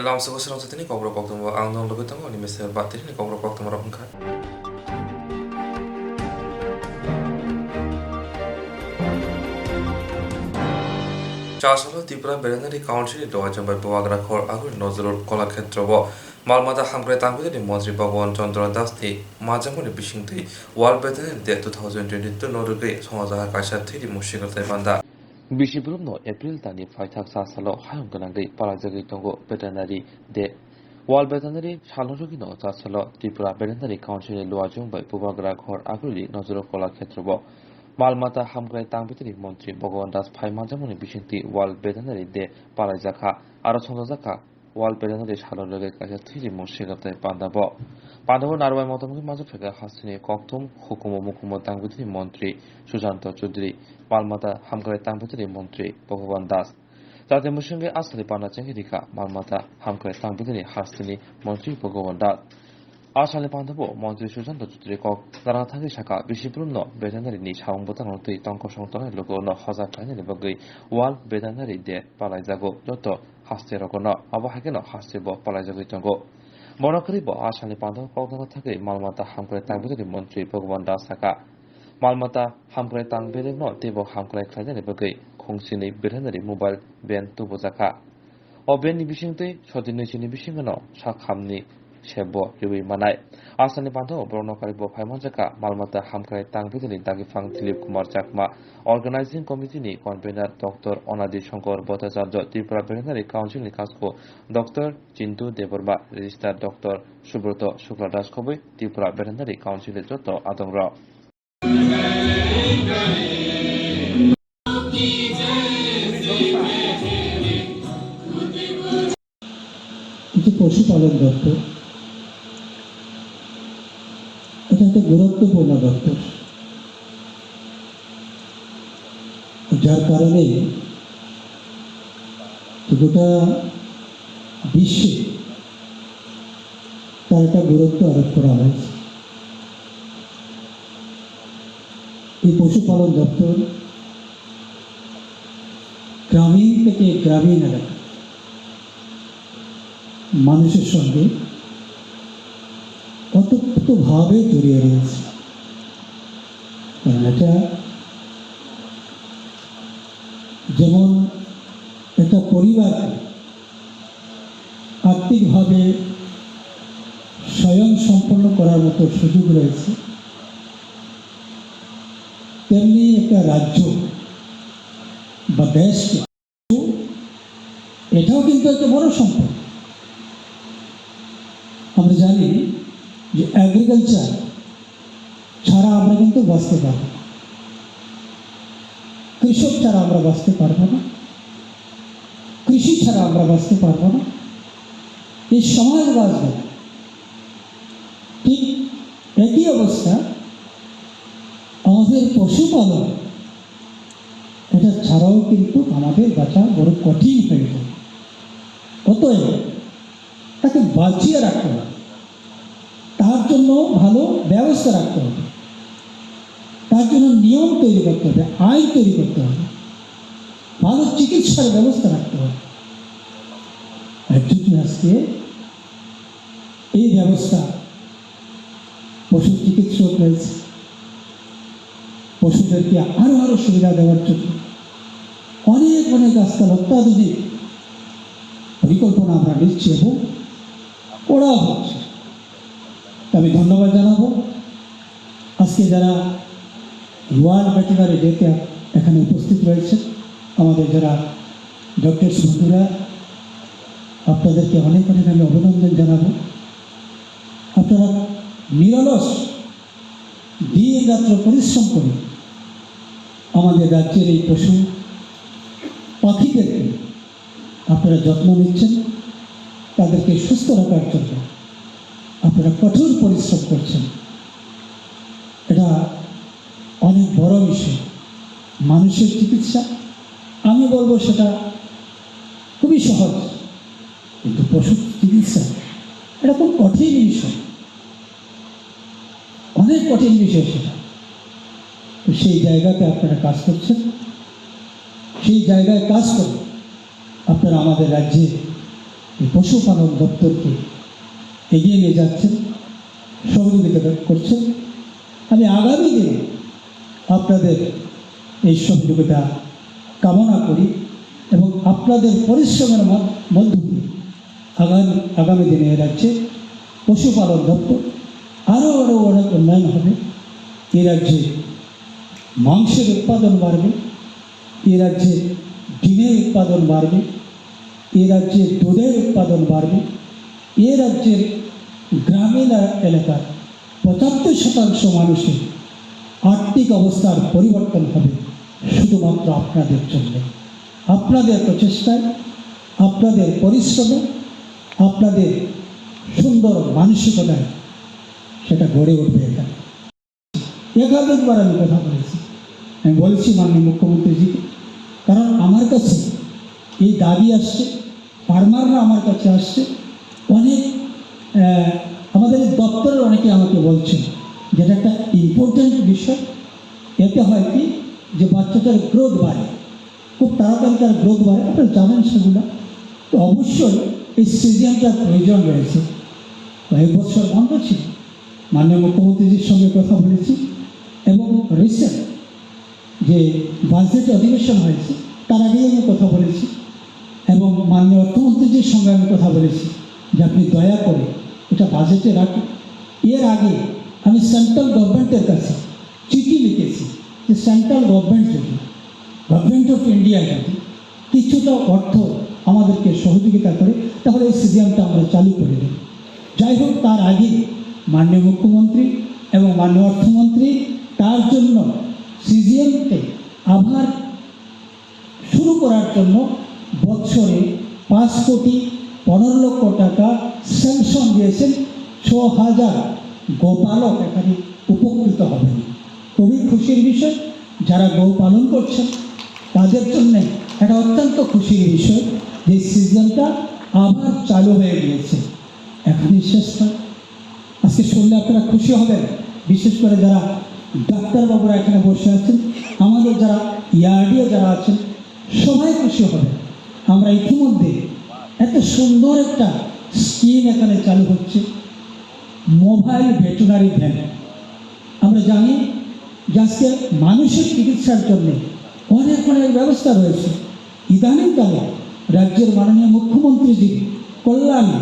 Dalam sebuah Swrangchati ni Kokborok Koktwma ang dong lebih tengok ni mesel batir ni Kokborok Koktwma rok engkai. চাষালো Tripura veterinary council দোয়াজম্বাই বোয়াগরা খর আগুন নজরুল কলাক্ষেত্র মালমাতা হামগ্রে তাংবিদারি মন্ত্রী ভগবান চন্দ্র দাস তি মাজামনি বিশিংতি ওয়াল বেতনের দে 2022 নরুগে সমাজা কাইসা থিরি মুশিগতাই বান্দা বিশিবরুম নো এপ্রিল তানি ফাইথাক সাসালো হায়ং গনাঙ্গি পালাজাগি তঙ্গো বেটেনারি দে ওয়াল বেটেনারি সালরুগি নো চাষালো ত্রিপুরা বেরেনারি কাউন্সিল লোয়াজম্বাই বোয়াগরা খর আগুলি নজরুল কলাক্ষেত্র মালমাতা হামগ্রাই তাংবিদারি মন্ত্রী ভগবান দাস ফাই মাজামনি বিশিংতি ওয়াল বেটেনারি দে পালাইজাখা আরো সঞ্জাজাখা ওয়াল বেটেনারি সালরুগে কাইসা থিরি মুশিগতাই পান্ডব নারবাই মতামতের মাঝে ফেকা হাসিনী কক্তম হুকুম মুকুম তাংবিদারি মন্ত্রী সুশান্ত চৌধুরী মালমাতা হামগ্রাই তাংবিদারি মন্ত্রী ভগবান দাস যাতে মুসঙ্গে আসালি পান্না চেঙ্গি রিখা মালমাতা হামগ্রাই তাংবিদারি হাসিনী মন্ত্রী ভগবান দাস আসালি পান্ডব মন্ত্রী সুশান্ত চৌধুরী কক তারা থাকি শাখা বিশিপূর্ণ বেটেনারি নি সাংবতাং তুই টঙ্ক সংতনের লোক হজা খাইনি বগৈ ওয়াল বেটেনারি দে পালাই যাগো যত হাসতে রকন আবহাকে হাসতে পালাই যাগৈ টঙ্ক বনকারী আসালি পান্ডব কক্তমা থাকে মালমাতা হামগ্রাই তাংবিদারি মন্ত্রী ভগবান দাস শাখা মালমাতা হামগ্রাই তাংবিদারি তেব হামগ্রাই খাইনি বগৈ খংসিনি বেটেনারি মোবাইল বেন তুবো জাখা ও বেননি বিশিংতে সদিনৈচিনি বিশিংন সাখামনি সেব রিউই মানায় আসানি পান্ডব বর্ণকারী ফাইমান জাকা মালমাতা হামগ্রাই তাংবিদারি দাগিফাং দিলীপ কুমার চাকমা অর্গানাইজিং কমিটিনি convener doctor Anadi Shankar Bhattacharya Tripura veterinary কাউন্সিলনি কাজকো doctor Chintu Debbarma registrar doctor Subrata Shukla Das খবৈ ত্রিপুরা বেটেনারি কাউন্সিলের যত আদংর পশুপালন দপ্তর এটা একটা গুরুত্বপূর্ণ দপ্তর, যার কারণে গোটা বিশ্বে তার একটা গুরুত্ব আরোপ করা হয়েছে। এই পশুপালন দপ্তর গ্রামীণ থেকে গ্রামীণ এলাকা মানুষের সঙ্গে ওতপ্রোতভাবে জড়িয়ে রয়েছে। এটা যেমন একটা পরিবারকে আর্থিকভাবে স্বয়ং সম্পন্ন করার মতো সুযোগ রয়েছে, তেমনি একটা রাজ্য বা দেশকে এটাও কিন্তু একটা বড় সম্পদ। আমরা জানি যে এগ্রিকালচার ছাড়া আমরা কিন্তু বাঁচতে পারবো না, কৃষক ছাড়া আমরা বাঁচতে পারবো না, কৃষি ছাড়া আমরা বাঁচতে পারবো না, এই সমাজ বাঁচবে। ঠিক একই অবস্থা আমাদের পশুপালন, এটা ছাড়াও কিন্তু আমাদের বাঁচা বড় কঠিন হয়ে যাবে। অতএব তাকে বাঁচিয়ে রাখতে হবে, তার জন্য ভালো ব্যবস্থা রাখতে হবে, তার জন্য নিয়ম তৈরি করতে হবে, আইন তৈরি করতে হবে, ভালো চিকিৎসার ব্যবস্থা রাখতে হবে। যদি আজকে এই ব্যবস্থা পশু চিকিৎসক রয়েছে, পশুদেরকে আরো সুবিধা দেওয়ার জন্য অনেক আজকাল অত্যাধুনিক পরিকল্পনা আমরা নিচ্ছি এবং ওরাও হচ্ছে। আমি ধন্যবাদ জানাবো আজকে যারা ওয়ার্ল্ড ভেটেরিনারি ডেতে এখানে উপস্থিত রয়েছে, আমাদের যারা ডক্টর বন্ধুরা, আপনাদেরকে অনেক আমি অভিনন্দন জানাবো। আপনারা নিরলস দিন রাত্র পরিশ্রম করে আমাদের রাজ্যের এই পশু পাখিদেরকে আপনারা যত্ন নিচ্ছেন, তাদেরকে সুস্থ রাখার জন্য আপনারা কঠোর পরিশ্রম করছেন। এটা অনেক বড় বিষয়। মানুষের চিকিৎসা আমি বলবো সেটা খুবই সহজ, কিন্তু পশু চিকিৎসা এটা খুব কঠিন বিষয়, অনেক কঠিন বিষয় সেটা। তো সেই জায়গাতে আপনারা কাজ করছেন, সেই জায়গায় কাজ করে আপনারা আমাদের রাজ্যে এই পশুপালন দপ্তরকে এগিয়ে নিয়ে যাচ্ছেন, সহযোগিতা করছেন। আমি আগামী দিনে আপনাদের এই সহযোগিতা কামনা করি এবং আপনাদের পরিশ্রমের মধ্য দিয়ে আগামী দিনে এ রাজ্যে পশুপালন দপ্তর আরও অনেক উন্নয়ন হবে। এ রাজ্যে মাংসের উৎপাদন বাড়বে, এ রাজ্যে ডিমের উৎপাদন বাড়বে, এ রাজ্যে দুধের উৎপাদন বাড়বে, এ রাজ্যের গ্রামীণ এলাকার 75% মানুষের আর্থিক অবস্থার পরিবর্তন হবে শুধুমাত্র আপনাদের জন্য। আপনাদের প্রচেষ্টায়, আপনাদের পরিশ্রমে, আপনাদের সুন্দর মানসিকতায় সেটা গড়ে উঠবে। এখানে একাধিকবার আমি কথা বলেছি, আমি বলছি মাননীয় মুখ্যমন্ত্রীজিকে, কারণ আমার কাছে এই দাবি আসছে, ফার্মাররা আমার কাছে আসছে, অনেক আমাদের দপ্তরের অনেকে আমাকে বলছেন যেটা একটা ইম্পর্ট্যান্ট বিষয়। এতে হয় কি যে বাচ্চাটার গ্রোথ বাড়ে, খুব তাড়াতাড়ি তার গ্রোথ বাড়ে, আপনারা জানেন সেগুলো। তো অবশ্যই এই স্টেডিয়ামটার প্রয়োজন রয়েছে। কয়েক বছর বন্ধ ছিল, মাননীয় মুখ্যমন্ত্রীজির সঙ্গে কথা বলেছি এবং রিসেন্ট যে বাজেট অধিবেশন হয়েছে তার আগেই আমি কথা বলেছি এবং মাননীয় অর্থমন্ত্রীজির সঙ্গে আমি কথা বলেছি যে আপনি দয়া করে এটা বাজেটে রাখুন। এর আগে আমি সেন্ট্রাল গভর্নমেন্টের কাছে চিঠি লিখেছি যে সেন্ট্রাল গভর্নমেন্ট অফ ইন্ডিয়া যদি কিছুটা অর্থ আমাদেরকে সহযোগিতা করে তাহলে এই স্টেডিয়ামটা আমরা চালু করে দেব। যাই হোক, তার আগে মাননীয় মুখ্যমন্ত্রী এবং মাননীয় অর্থমন্ত্রী তার জন্য সিজিএমকে আবার শুরু করার জন্য বছরে 5,15,00,000 টাকা স্যাংশন দিয়েছেন। 6,000 গোপালক এখানে উপকৃত হবেন। খুবই খুশির বিষয়। যারা গৌ পালন করছেন তাদের জন্য এটা অত্যন্ত খুশির বিষয় যে সিজনটা আবার চালু হয়ে গিয়েছে। এখানেই শেষ নয়, আজকে শুনলে আপনারা খুশি হবেন, বিশেষ করে যারা ডাক্তারবাবুরা এখানে বসে আছেন, আমাদের যারা ইয়ার্ডিও যারা আছেন, সবাই খুশি হবে। আমরা ইতিমধ্যে এত সুন্দর একটা স্কিম এখানে চালু হচ্ছে, মোবাইল ভেটেরিনারি ভ্যান। আমরা জানি যে আজকে মানুষের চিকিৎসার জন্য অনেক ব্যবস্থা রয়েছে। ইদানিংকালে রাজ্যের মাননীয় মুখ্যমন্ত্রীজির কল্যাণে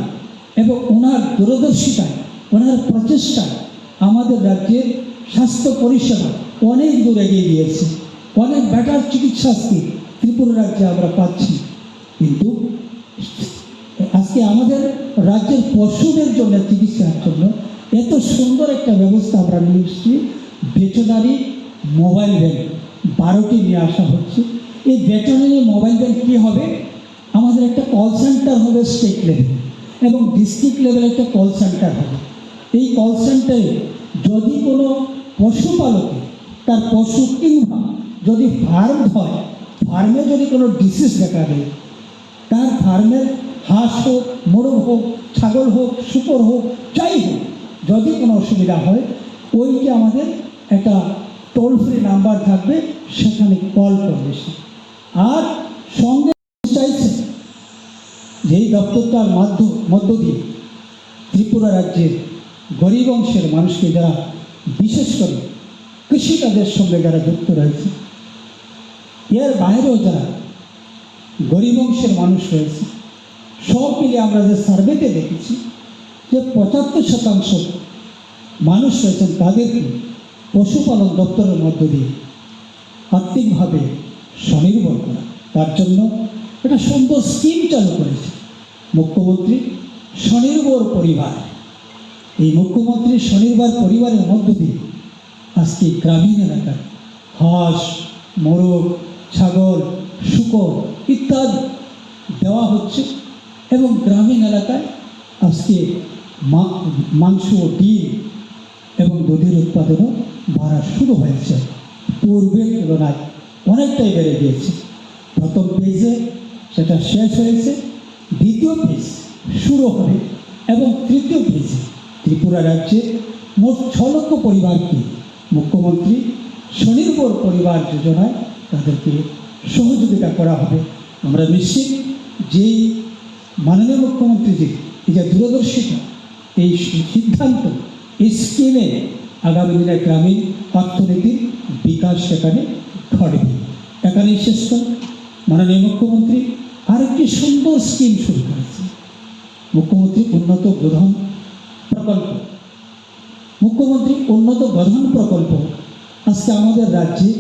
এবং ওনার দূরদর্শিতায়, ওনার প্রচেষ্টায় আমাদের রাজ্যের স্বাস্থ্য পরিষেবা অনেক দূর এগিয়ে গিয়েছে। অনেক বেটার চিকিৎসা আজকে ত্রিপুরা রাজ্যে আমরা পাচ্ছি। কিন্তু আজকে আমাদের রাজ্যের পশুদের জন্য চিকিৎসার জন্য এত সুন্দর একটা ব্যবস্থা আমরা নিয়ে এসেছি। ভেটেরিনারি মোবাইল ভ্যান 12টি নিয়ে আসা হচ্ছে। এই ভেটেরিনারি মোবাইল ভ্যান কী হবে, আমাদের একটা কল সেন্টার হবে স্টেট লেভেল এবং ডিস্ট্রিক্ট লেভেলে একটা কল সেন্টার হবে। এই কল সেন্টারে যদি কোনো পশুপালকে তার পশু কিংবা যদি ফার্ম হয়, ফার্মে যদি কোনো ডিসিজ দেখা দেয়, তার ফার্মের হাঁস হোক, মোরগ হোক, ছাগল হোক, শুকর হোক, যাই হোক, যদি কোনো অসুবিধা হয়, ওইটা আমাদের একটা টোল ফ্রি নাম্বার থাকবে, সেখানে কল করবে সে। আর সঙ্গে চাইছে যে এই দপ্তরটার মধ্য দিয়ে ত্রিপুরা রাজ্যের গরিব অংশের মানুষকে, যারা বিশেষ করে কৃষিকাজের সঙ্গে যারা যুক্ত রয়েছে, এর বাইরেও যারা গরিব অংশের মানুষ রয়েছে, সব মিলিয়ে আমরা যে সার্ভেতে দেখেছি যে 75% মানুষ রয়েছেন, তাদেরকে পশুপালন দপ্তরের মধ্য দিয়ে আর্থিকভাবে স্বনির্ভর করা। তার জন্য একটা সুন্দর স্কিম চালু করেছে মুখ্যমন্ত্রী স্বনির্ভর পরিবার। এই মুখ্যমন্ত্রী স্বনির্ভর পরিবারের মধ্য দিয়ে আজকে গ্রামীণ এলাকায় হাঁস, মোরগ, ছাগল, শুকর ইত্যাদি দেওয়া হচ্ছে এবং গ্রামীণ এলাকায় আজকে মাংস, ডিম এবং দুধের উৎপাদনও বাড়া শুরু হয়েছে। পূর্বের তুলনায় অনেকটাই বেড়ে গিয়েছে। প্রথম পেজে সেটা শেষ হয়েছে, দ্বিতীয় পেজ শুরু হবে এবং তৃতীয় পেজে ত্রিপুরা রাজ্যে মোট 6 লক্ষ পরিবারকে মুখ্যমন্ত্রী স্বনির্ভর পরিবার যোজনায় তাদেরকে সহযোগিতা করা হবে। আমরা নিশ্চিত যেই মাননীয় মুখ্যমন্ত্রীজি এই যে দূরদর্শিতা, এই সিদ্ধান্ত, এই স্কিমে আগামী দিনে গ্রামীণ অর্থনীতির বিকাশ সেখানে ঘটবে। এখানেই শেষ করে মাননীয় মুখ্যমন্ত্রী আরেকটি সুন্দর স্কিম শুরু করেছে, মুখ্যমন্ত্রী উন্নত গোধন প্রকল্প। মুখ্যমন্ত্রী উন্নত গোধন প্রকল্প আজকে আমাদের রাজ্যে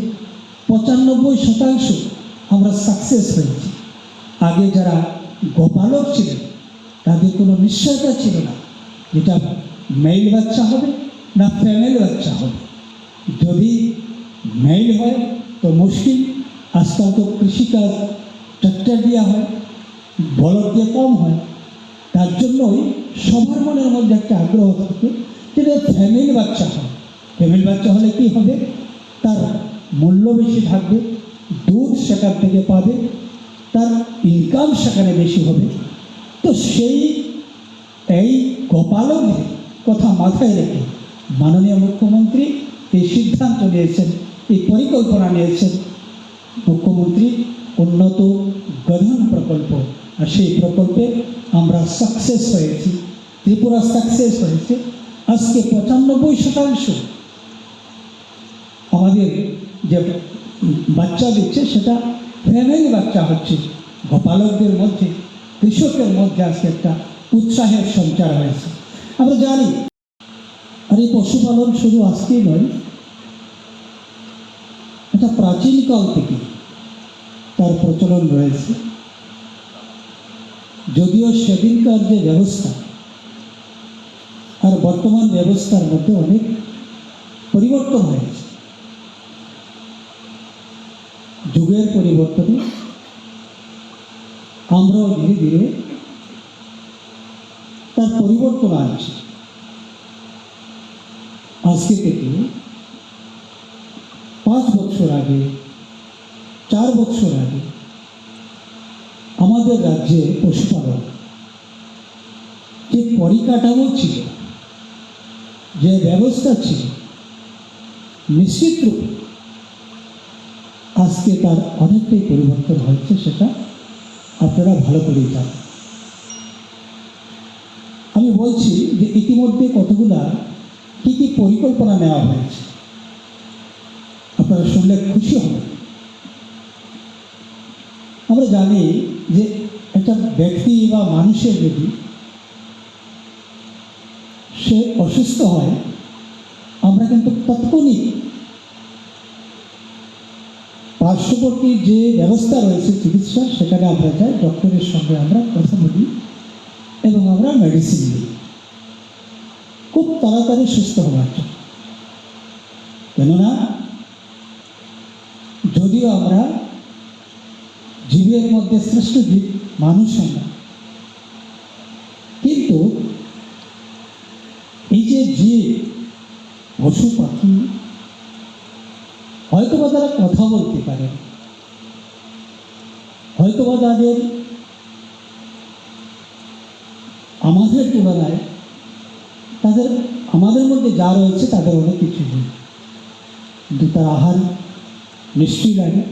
95% আমরা সাকসেস হয়েছি। আগে যারা গোপালক ছিলেন তাদের কোনো নিশ্চয়তা ছিল না যেটা মেল বাচ্চা হবে না ফিমেল বাচ্চা হবে। যদি মেল হয় তো মুশকিল, আজকাল তো কৃষিকাজ ট্রাক্টর দেওয়া হয়, বলদ দিয়ে কম হয়। তার জন্যই সবার মনের মধ্যে একটা আগ্রহ থাকে যেটা ফ্যামিলি বাচ্চা হয়। ফ্যামিলি বাচ্চা হলে কী হবে, তার মূল্য বেশি থাকবে, দুধ সেখান থেকে পাবে, তার ইনকাম সেখানে বেশি হবে। তো এই গোপালনের কথা মাথায় রেখে মাননীয় মুখ্যমন্ত্রী এই সিদ্ধান্ত নিয়েছেন, এই পরিকল্পনা নিয়েছেন, মুখ্যমন্ত্রী উন্নত গোধন প্রকল্প। আর সেই প্রকল্পে আমরা সাকসেস হয়েছি, ত্রিপুরা সাকসেস হয়েছে। আজকে 95% আমাদের যে বাচ্চা দিচ্ছে সেটা ফ্যামিলি বাচ্চা হচ্ছে। গোপালকদের মধ্যে, কৃষকের মধ্যে আজকে একটা উৎসাহের সঞ্চার হয়েছে। আমরা জানি, আর এই পশুপালন শুধু আজকেই নয়, এটা প্রাচীনকাল থেকে তার প্রচলন রয়েছে। যদিও সেদিনকার যে ব্যবস্থা আর বর্তমান ব্যবস্থার মধ্যে অনেক পরিবর্তন হয়েছে, যুগের পরিবর্তনে আমরাও ধীরে ধীরে তার পরিবর্তন আনছি। আজকে থেকে 5 বছর আগে, 4 বছর আগে আমাদের রাজ্যে পশুপালন যে পরিকাঠামো ছিল, যে ব্যবস্থা ছিল, নিশ্চিত রূপে আজকে তার অনেকটাই পরিবর্তন হয়েছে, সেটা আপনারা ভালো করেই জানেন। আমি বলছি যে ইতিমধ্যে কতগুলা কী কী পরিকল্পনা নেওয়া হয়েছে, আপনারা শুনলে খুশি হবেন। আমরা জানি যে একটা ব্যক্তি বা মানুষের যদি সে অসুস্থ হয়, আমরা কিন্তু তাৎক্ষণিক পার্শ্ববর্তী যে ব্যবস্থা রয়েছে চিকিৎসা, সেখানে আমরা যাই, ডক্টরের সঙ্গে আমরা কথা বলি এবং আমরা মেডিসিন দিই খুব তাড়াতাড়ি সুস্থ হওয়ার জন্য। কেননা যদিও আমরা জীবের মধ্যে শ্রেষ্ঠ জীব মানুষ আমরা, কিন্তু এই যে জীব, পশু পাখি হয়তোবা তারা কথা বলতে পারে, হয়তোবা তাদের আমাদের তুলনায় আমাদের মধ্যে যা রয়েছে তাদের অনেক কিছু নেই। কিন্তু তার আহার নিশ্চয়ই লাগে,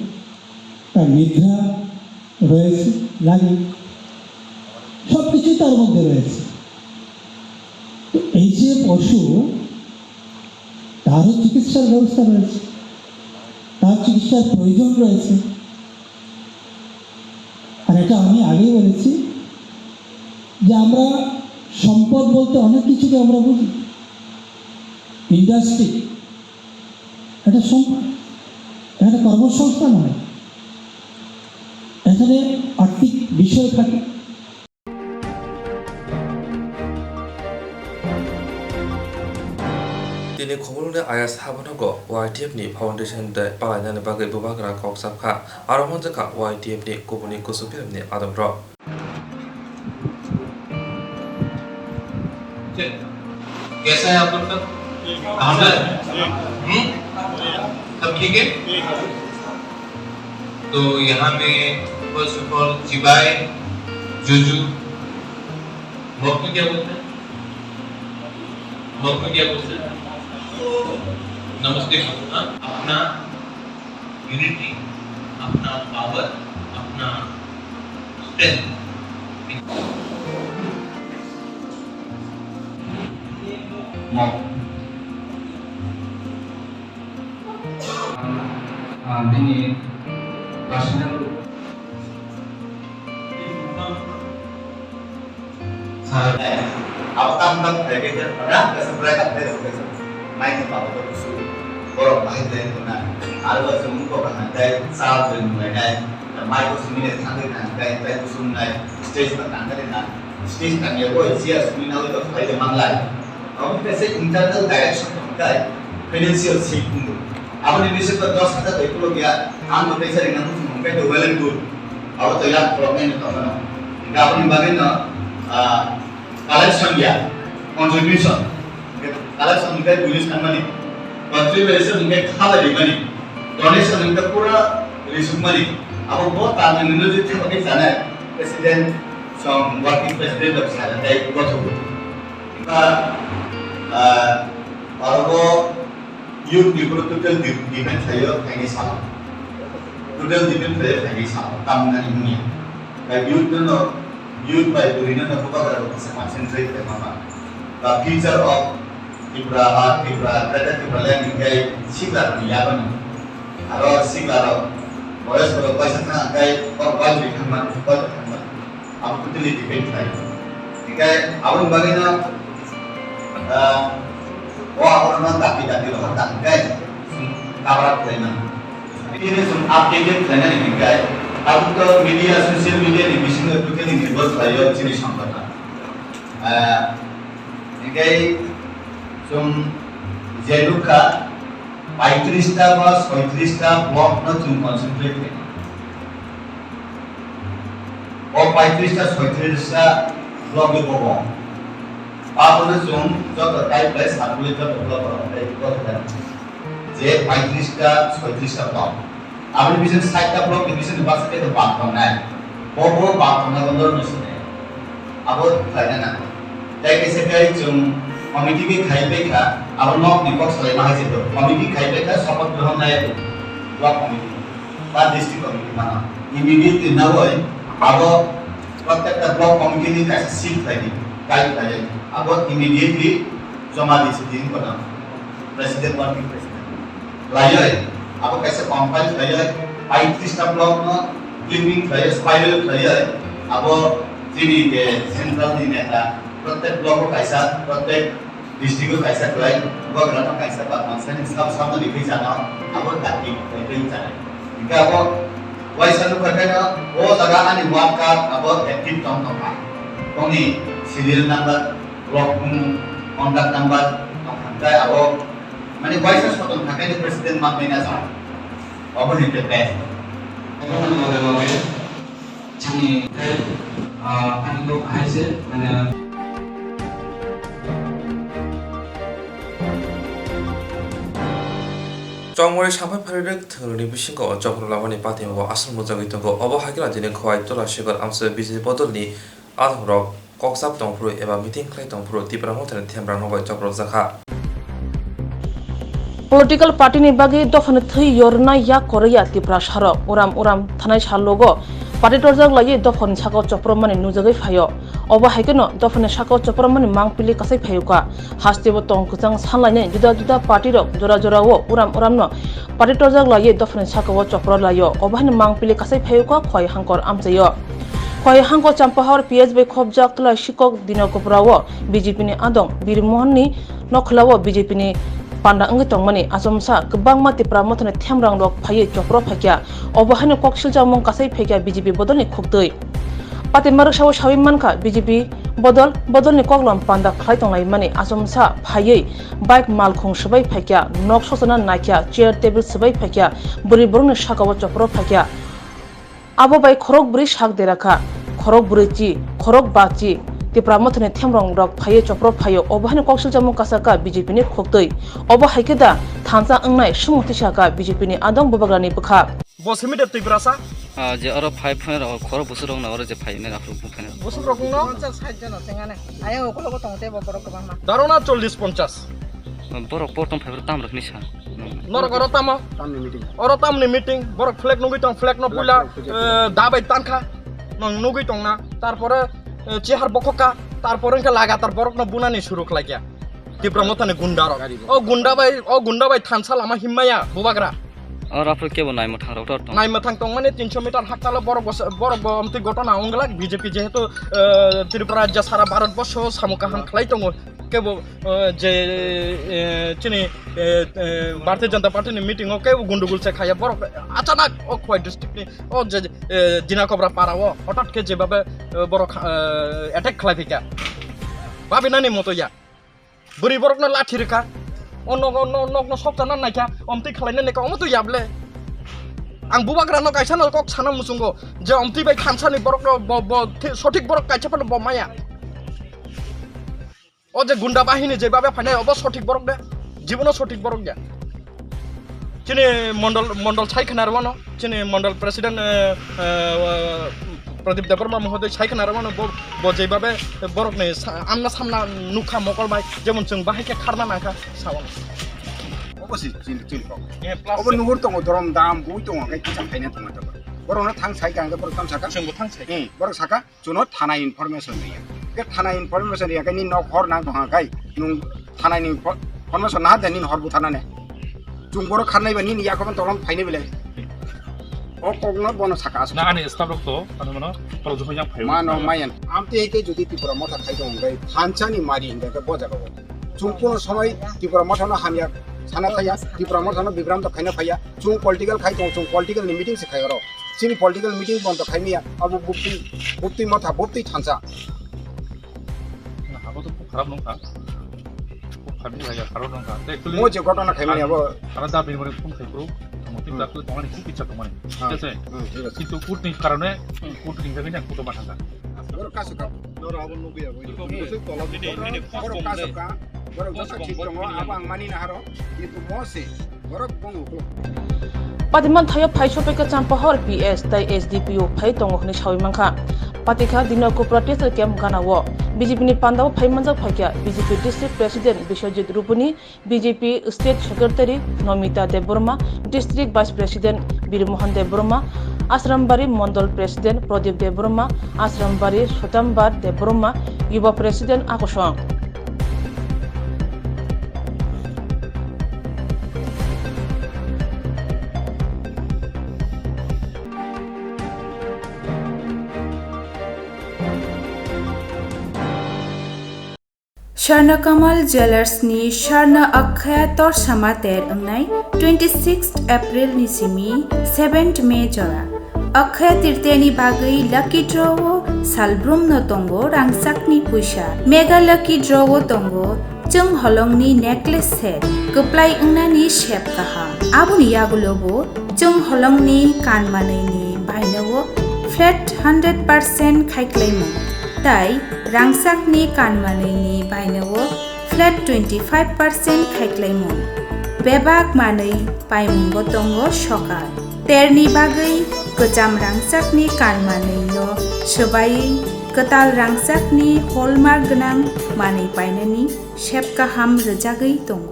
তার নিদ্রা রয়েছে, লাগে, সব কিছুই তার মধ্যে রয়েছে। তো এই যে পশু, তারও চিকিৎসার ব্যবস্থা রয়েছে, তার চিকিৎসার প্রয়োজন রয়েছে। আর এটা আমি আগেই বলেছি যে আমরা সম্পদ বলতে অনেক কিছুকে আমরা বুঝি। ইন্ডাস্ট্রি এটা সম্পদ, এখানে কর্মসংস্থান হয়, এখানে আর্থিক বিষয় থাকে। Tini khomolune ayas habonago YTF ni foundation de palanya bagai bubagra koksapkha aromonjaka YTF ni kubuni kusupir ni adamro. कैसा है आप लोग सब? सब ठीक है? तो यहाँ पे फर्स्ट ऑफ ऑल चिबाए, जुजू, मौत में क्या बोलते हैं? मौत में क्या बोलते हैं? नमस्ते। अपना यूनिटी, अपना पावर, अपना strength mau ini nasional apa tam kayak gitu pernah keseberapa kali main apa itu borok main itu nah ada semua kok ada saat dan mulai mai ko sumi ne thang na kai tai ko sum nai stage pa tang ka na stage tang ye ko sia sumi na ko phai de mang lai अब कैसे internal direction होता है financial सीखूंगा अब ने विषय पर 10,000 एक लोग या आम होते सर इतना कुछ मुंबई तो वेल एंड गुड अब तो यार प्रॉब्लम नहीं तो ना इनका अपनी बागे ना कलेक्शन या कंट्रीब्यूशन कलेक्शन इनका यूज करना नहीं कंट्रीब्यूशन इनका खावा दे मनी डोनेशन इनका पूरा रिस्क मनी अब बहुत ताने निंदे थे बगे जाना है president some working president of सारा टाइप को तो इनका और वो यूथ निपुण टोटल डिफेंस है यो फैनी साल टोटल डिफेंस है फैनी साल काम नहीं हुई है यूथ ना यूथ बाय पुरीना ना को बात करो से कंसंट्रेट है मामा द फ्यूचर ऑफ इब्रा प्रजा लैंड इनका सिगला नहीं याबन और सिगला बॉयज को पैसा ना गए और बाल भी खम्मा अब टोटली डिफेंस है ठीक है अब बागे ना wah orang tapi loh tak guys kabar lain ini sun updated dengan ini guys aku ke media sosial media di bising itu kan ini bos saya sini sampai ini sun jeluka 35টা বা 36টা block না তুমি concentrate করো ও 35টা 36টা ব্লকে পাবো आपने zone जो type place आपने जो डेवलप करा है जे 35টা 36টা ब्लॉक आपने विजन 60টা ब्लॉक डिवीजन बात से तो बात करना है वो बात करना बंदर में से अब लाइन ना ताकि कैसे कहीं जो कमिटी के खाई पे का अब नॉक निपक्ष ले माहे से तो कमिटी खाई पे का शपथ ग्रहण नहीं है ब्लॉक कमिटी बात डिस्ट्रिक्ट कमिटी माना इमीडिएटली ना हो अब प्रत्येक ब्लॉक कमिटी ने कैसे सीट लगी गाइड लगी अब इमीडिएटली जमा डिसीजन को ना प्रेसिडेंट वर्किंग प्रेसिडेंट लाया है अब कैसे कंपाइल लाया है 35टा ब्लॉक में क्लिपिंग लाया स्पाइरल लाया है अब जीडी के सेंट्रल दी नेता प्रत्येक ब्लॉक को कैसा प्रत्येक डिस्ट्रिक्ट को कैसा लाया वो ग्राम का कैसा बात मानसन सब सब में लिखी जाना अब ताकि लिखी जाना इनका अब वैसा लोग करते ना वो लगा आने वाक का अब एक्टिव टॉम का कौनी serial number block contact number हमका अब माने वॉइस स्वतंत्र থাকে যে প্রেসিডেন্ট মান মেনা যাও অবহিত প্যাস এখন লগে চিনি আমি লোক আইছে মানে 정월의 샤파파리를 등을 비신거 어쩌고 라원이 빠티고 아슬 모자고 있던 거 어버하기라 되는 거의 또라시걸 암스 비지 버들니 아동으로 koksa tongpro eba meeting klai tongpro tipra mothane themrang no chokro zakha political party ni bagi dofane thei yorna ya korea tipra sharo uram thanai shallogo party torjak lai dofon chako chopro mani nujagai phayo oba haikeno dofane chako chopro mani mangpili kasai phayuka hastebo tongkujang sanlaine juda party rok jora o uram no party torjak lai dofane chako chopro layo oba hani mangpili kasai phayuka khoi hangkor amchayo khoi hangko champahar PSB khobjak tla shikok dinokoprawo BJP ni adong birmohon ni nokhlawo BJP ni panda angi tongmani asomsa kbangma tipra mothane themrang rok phai chopro phakya obahane koksil jamong kasai phekya BJP bodol ni khoktoi patimar shaw shawimman kha BJP bodol ni koklom panda khlai tonglai mani asomsa phai bike mal khong sabai phakya nok sosana nakya chair table sabai phakya buri burung ni shakawo chopro phakya abo bai khorok buri shak derakha khorok burichi khorok bachi tipra mothane themrong rok phai chopro phai obahane koksil jamong kasaka BJP ni khoktoi oba haikeda thansa angnai sumuti shaka BJP ni adong bobagrani bukha বসমি দেব তুই ব্রাসা যে আর 5 ফের খর বছর রং না আর যে 5 নে রাখু ফেন বসম রকম না 50 জন তেঙ্গানে আয় ওকলো কো তংতে বড় কবা মা দারোনা 40 50 বড় পরতম ফের তাম রাখনি সা নর গর তামা তামনি মিটিং বড় ফ্ল্যাগ নগই তং ফ্ল্যাগ ন পুলা দাবাই তানখা নং নগই তং না তারপরে চেহার বককা তারপরে কে লাগাতার বড় ন বুনানি শুরু খালাইয়া ত্রিপুরা মতানে গুন্ডা ও গুন্ডা বাই থানসা লামা হিম্মায়া বুবাগ্রা আর আপনি কেবল নাই মথাং রাউটার তো নাই মাথাং তং মানে 300 মিটার হাকতালা বড় আমতি ঘটনা অঙ্গলাক বিজেপি যেহেতু ত্রিপুরা রাজ্য সারা ভারতবর্ষ সামুকাহাম খালাই দङ কেবল যে চিনি ভারতীয় জনতা পার্টিনি মিটিংও কেবল গুন্ডুগুলসে খাইয়া বড় আচানক ও খোয়াই ডিস্ট্রিক্টনি ও যে দিনাকবরা পাড়াও হঠাৎকে যেভাবে বড় অ্যাটাক খালাই ফিকা ভাবিনানি মতো ইয়া বুড়ি বরকনো লাঠি রেখা অন্য সপ্তাহ নাইকা অমতি খালাইनो নেকা অমতো ইয়াবলে आं बुबाग्रानो गायसानो कक साना मुसुंगो जे अमति बाय खानसानि बरकनो सठिक बरक गायसाफोरनो बमाया ओ जे गुंडा बाहिनी जे बाबे फाइनाय अब सठिक बरक दे जीवनो सठिक बरक दे चिनि मंडल साइखनारवानो चिनि मंडल प्रेसिडेंट प्रदीप देबबर्मा महोदय साइखनारवानो ब जे बाबे बरकनि आमना सामना नुखा मकल बाय जेमन जों बाहायके खारना नाखा सावन 어버시 진리고 어버 누구를 또 드럼 다음 보이도 가 기장 파이네 또 맞다 버로나 탕 사이가 안 버로 탐 사가 जोंबो थांसै 버로 사가 주노 타나 인포메이션 이야 그 타나 인포메이션 이야 니 너 허나 동 가이 नु 타나 인포메이션 나 되니 허부 타나네 중 버로 खारनायबा नि याखौबो तलम फाइने बेले ओ कोगनो बनो साका ना आने स्टाब्रक तो आने मनो पर जो yang फाइ मानो मायन आमते एके जुदि तिपुरा मथा खाइ दं गाय फानचानि मारि हिंदा बजागो जुंकुनो समय तिपुरा मथानो हामिया साना थाया त्रिपुरा मथानो बिब्राम तो खाइना फाया जुं पॉलिटिकल खाइ दं जुं पॉलिटिकल मीटिंग से खाइरो चिनि पॉलिटिकल मीटिंग बन्द खाइमिया अब बुप्ति मथा बुप्ति थांसा हाबो तो खराब नंखा खाबि भाया खराब नंखा एक्चुअली मो जे घटना खाइमिया अब आरा दा बिमरे फुम खाइब्रो मति दाखल तमानि की पिछा तमानि जैसे किन्तु कुटनि कारणे कुटनि जगैना कुटमा थांगा बरो कासुका नरो अब नुगैया बयनि तलब बरो कासुका बरो गसा ठीक दङ अब आं मानि नाहारो किन्तु मसे बरो बंगु Patiman thayo phaisho peka champahor PS tai SDPO phai tongokhni sawi mangkha patikha dino cooperative camp ganawo BJP ni pandao phaimanjak phaikya BJP district president Biswajit Rupuni BJP state secretary Nomita Deborma district vice president Birmohan Deborma Asrambari Mondol president Pradip Deborma Asrambari Sotambar Deborma Yuba president Akosong Sharnakamal Jewelers-ni Sharna Akkhaya Tor Samater Angnai 26th April ni simi 7th May jora Akkhaya Tirteni Bagai Lucky Draw Salbrum no Tongo Rangsakni Puisha Mega Lucky Draw Tongo Chung Holongni necklace set Kuplai Ungnani shape kaha Abuni Yagulobo Chung Holongni Kanmanini Bainawo Flat 100% Kaiklaimu Tai Rangsakni Kanmanini Bainawo Flat 25% Kaiklaimu Bebak Manai Paimungo Tongo Shokal Terni Bagai Kejam Rangsakni Kanmanai no Sebai Ketal Rangsakni Hallmark Genang Manai Painani Shepkaham Rejagai Tongo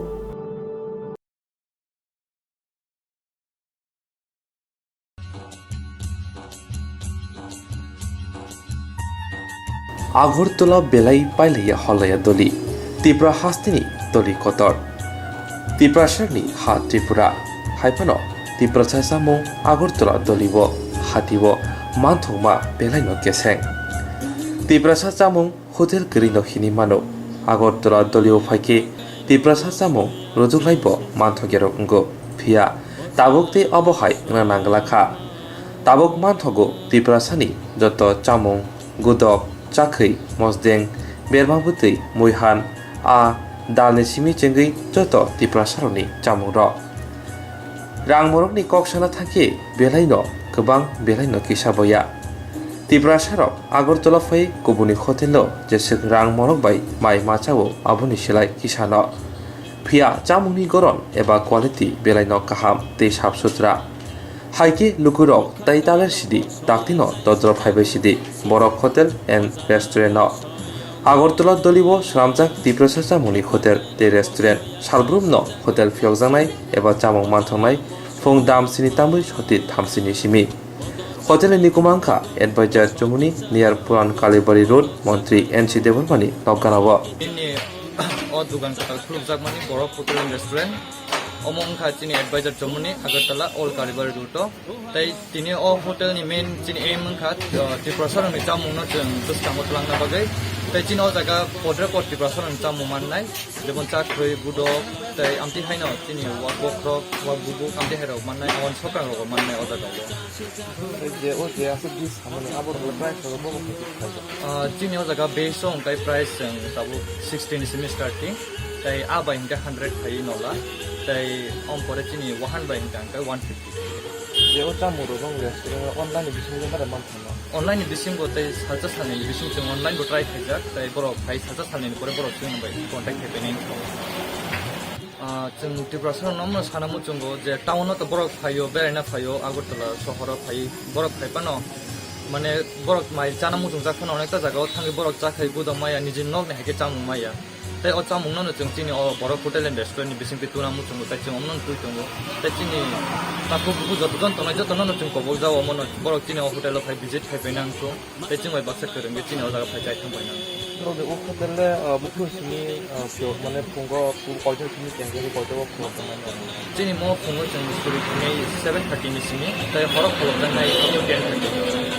Agartala বেলাই পাইলাইয়া হলাইয়া দলি ত্রিপুরা হাস্তিনি দলি কতর ত্রিপুরা সারনি হা Tripura হাইফানো Tripura সাইসামু Agartala দলিব হাতিব মানথংমা বেলাইনো কেসেং Tripura সাচামুং hotel গরিনো হিনি মানো আগরতলা দলিও ফাইকে ত্রিপুরা সাচামুং রজুলাইব মানথগের অঙ্গ ফিয়া তাবকতে অবহাই নানাংলাখা তাবক মানথগো ত্রিপুরা সানি যত চামুং গুদক চাখै মজদেং बेरमाबुतै मुइहान आ दालनि सिमि चेंगै जत त्रिपुरा सारनि चामुर रांमरकनि कक्साना थांखि बेलाइनो गोबां बेलाइनो किसाबया त्रिपुरा सारक आगरतला फै गुबुननि हटेलो जेसे रांमरक बाय माइ माचावो आबुनि सिलाय किसानो फिया चामुनि गरन एबा क्वालिटी बेलाइनो काहाम दै साफ सुथरा हाइके लुकुरक ताई तालेर सिदि दाक्तिनो दद्र फाइबाय सिदि बरक होटेल एंड रेस्टुरेंट আগরতলা দলিব স্বরামজাক ত্রিপুরা চামুनि হোটেল दे रेस्टुरेंट सालब्रुम न होटेल फियकजानाय एबा चामुं मानथंनाय फुं दाम सिनि तामै सति थामसिनि सिमि होटेल निकुमांखा एडभाइजर चमुनि नियर पुरान कालीबाड़ी रोड मंत्री एनसी देवरमानि नगानाव o dugan katal khulujak mani borok hotel and restaurant omong kha chini advisor chomuni agartala all caliber ruto tai tini o hotel ni main chini aim kha Tripura ni chamung no chung discount lang na bagai tai chini o jaga podre pot Tripura ni chamung mannai jemon chakroi budok tai amti haino chini wagbok wagbubu amti hero mannai on sokang ro mannai o jaga je asuk dis hamani abor price ro bo chini o jaga based on tai price tabu 16 semester starting tai aba inga 100 khai nola tai om pore chini 1 by inga 150 je o chamu ro bong restaurant online bising le mara man thana online bising go tai saja sane bising chung online go try khai jak tai borok khai saja sane pore borok chung bai contact khai pening chung Tripura nomno sanamu chungo je town to borok phayo berena phayo agartala shohoro phai borok khai pano মানে borok mai chanamu chung jak phano onekta jaga thangi borok chakhai budam maya nijin nok ne hake chamung maya tai o chamung no chung chini o borok hotel and restaurant ni bising pituna mu chung tai chung omnon tui chung tai chini taku bu jot jon tonai jot no chung kobol jaw mono borok chini o hotel phai visit khai penang chu tai chung bai baksa kereng chini o jaga phai jai thang bainang robe o hotel le bukhu sini pyo mane pungo pu culture sini tengge ko to ko chini mo pungo chung story ni 7:30 ni sini tai horok ko jang nai 10:30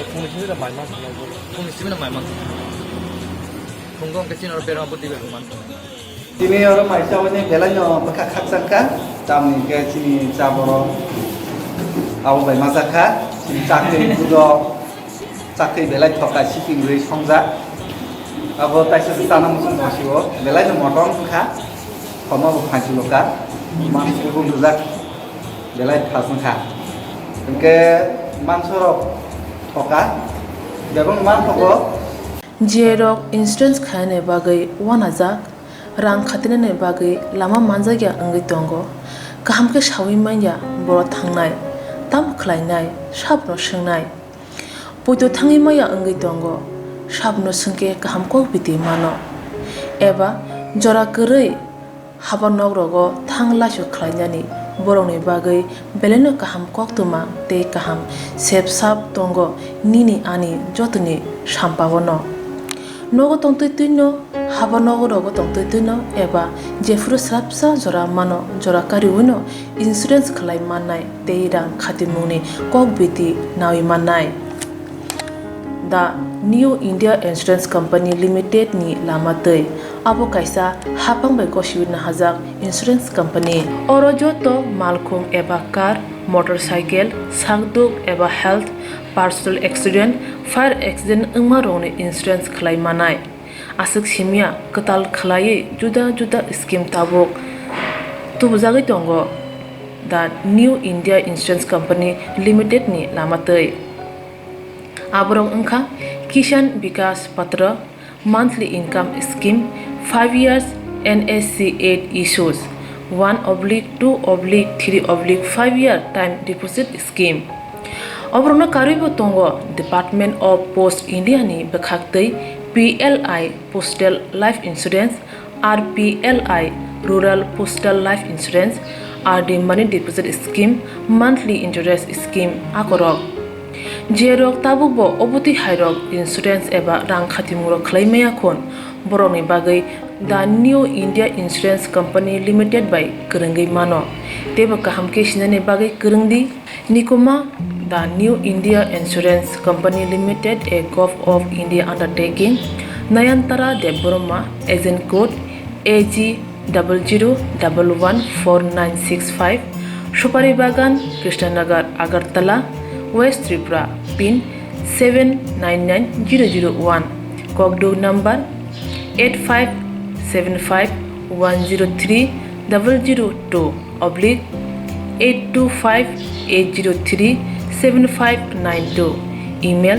Fungsinya mai man thana go fungsinya mai man Punggong kecil orang perang putih berumah. Sini orang macam ni belanya bekas sangka, kami ke sini caboro, awal bay masakan, sini cakri budok, cakri belai thokai shipping rate songja, awal taisi sana musuh masih belanya motor kah, kamu bukan ciloka, masih pun juga belai pasang kah, ke mansorok thokai, jabung man thoko. Jerok insurance khane bagai wanaja rang khatine bagai lama manjagya angai tongo kaham ke shawi manya boro thangnai tam khlainai sabno sengnai puito thangi maya angai tongo sabno sengke kaham ko biti mano eba jora korei habanok rogo thangla su khlainani borongni bagai beleno kaham Koktwma te kaham sepsap tongo nini ani jotni sampawono nogo tongtoi tuino haba nogo rogo tongtoi tuino eba jefru srapsa jora mano jora kariuno insurance khlai mannai teirang khatimuni kokbiti nawi mannai the New India Insurance Company Limited ni lamatei abo kaisa hapang bai koshiwina hajak insurance company oro joto malkhung eba car motorcycle sangduk eba health personal accident fire accident ungma rongni insurance khlai manai asuk simia katal khlai juda juda scheme tabok tubujagai tongo the New India Insurance Company Limited ni lamatei abrong ungkha Kishan Vikas Patra monthly income scheme 5 years NSC 8 issues 1/2/3/5 year time deposit scheme Obrona karibo tongo Department of Post India ni bekhaktei PLI Postal Life Insurance RPLI Rural Postal Life Insurance RD Money Deposit Scheme Monthly Interest Scheme akorok Jerok tabubo obuti hairok insurance eba rang khatimuro khlaimaya khon boroni bagai the New India Insurance Company Limited by Kerengai mano teba kaham ke sinane bagai kerengdi nikoma the New India Insurance Company Limited a Gulf of India undertaking Nayantara Deboroma agent code AG 00114965 Shupari Bagan Krishnanagar Agartala West Tripura pin 799001 Kokdo number 8575102825-825-803-7592 email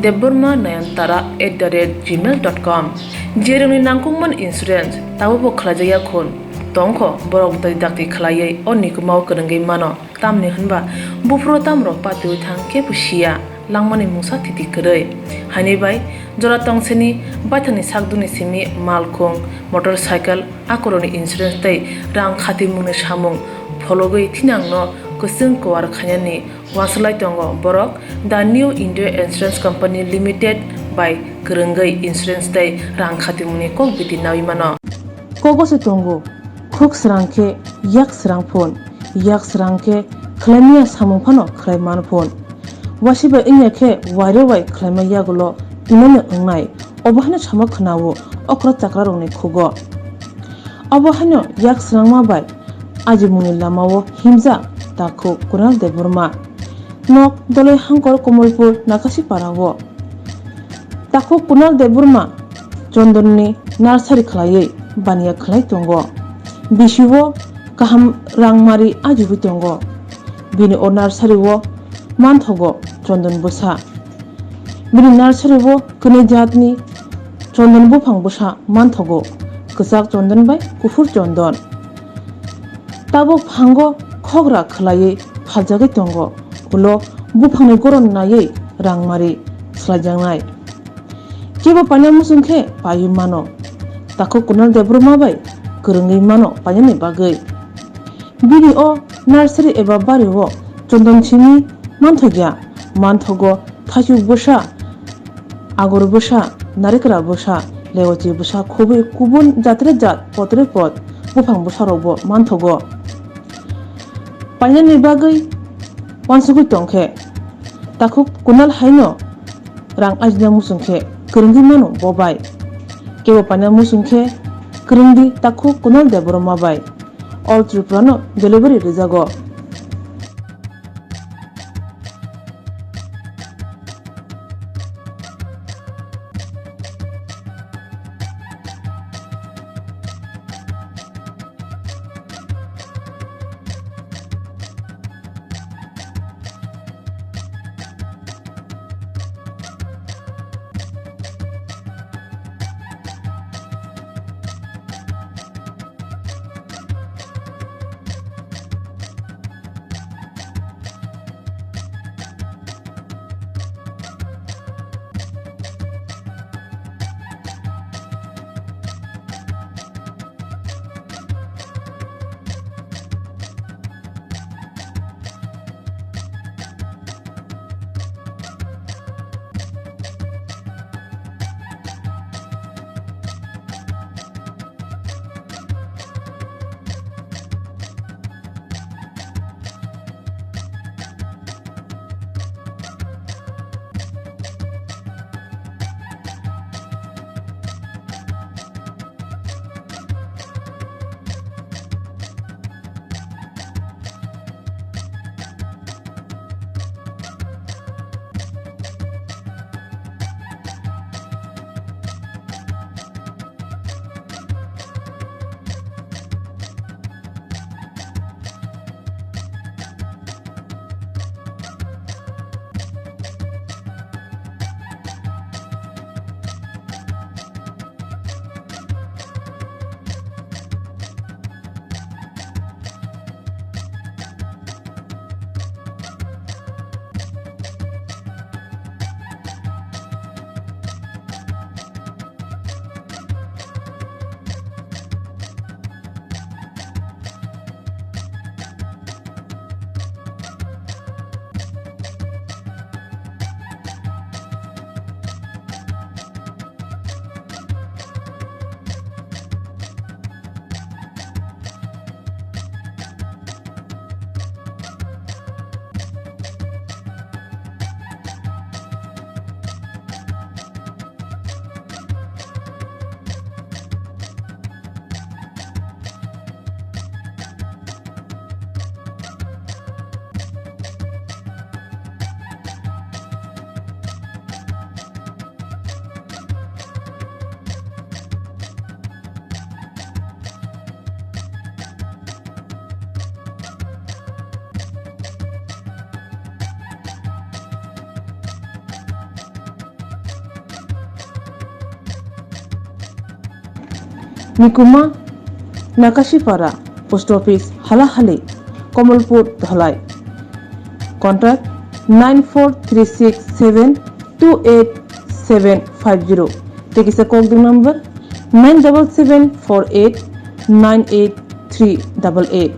debormanayantara@gmail.com jeroni nangkungman insurance tabo khlajaya khon tongkho borok dai dakti khlaiye onikumau kerengai mano tamni hanba bufro tamro patu thang ke pusia langmani musa titi kerei hani bai jora tongseni bathani sakduni simi malkhong motorcycle akoroni insurance tai rang khati mune samung phologoi thinangno kusung kwar khanyani waslai tongo borok the New India Insurance Company Limited by kerengai insurance tai rang khati mune kok biti nawi mano Kogose tongo khuk srangke yak srang phone yak srangke khlamiya samung phano khlaiman phone wasiba inyake waire wai khlaima yagulo inane ungnai obahana chama khnawo okra chakra rongni khugo obahano yak srangma bai ajimuni lamao himja takho kunal deburma nok dole hangkor komolpur nakasi parawo takho kunal deburma chondonni nursery khlaiye baniya khlai tongo bisiwo kaham rangmari ajubi tongo bini o nursery wo manthogo chondon busa bini nursery wo kene jatni chondon bufang busa manthogo ksak chondon bai kufur chondon tabo phango khogra khlaiye phaljage tongo ulo bufangni goron naye rangmari slajangnai kebo panya musungkhe payu mano takho kunal debruma bai kurungi mano panyani bagai bini o nursery eba bari wo chondon chimi manthogya manthogo thasu busa agor busa narikra busa leochi busa khobe kubun jatre jat potre pot bufang busa robo manthogo panyani bagai wansugui tongkhe takho kunal haino rang ajna musungkhe kurungi mano bobai kebo panya musungkhe kurungi takho kunal debruma bai all triprano delivery rizago Mikuma Nakashipara Post Office Halahali Komalpur Dhalai Contact 94367288750 Take a call number 97748983888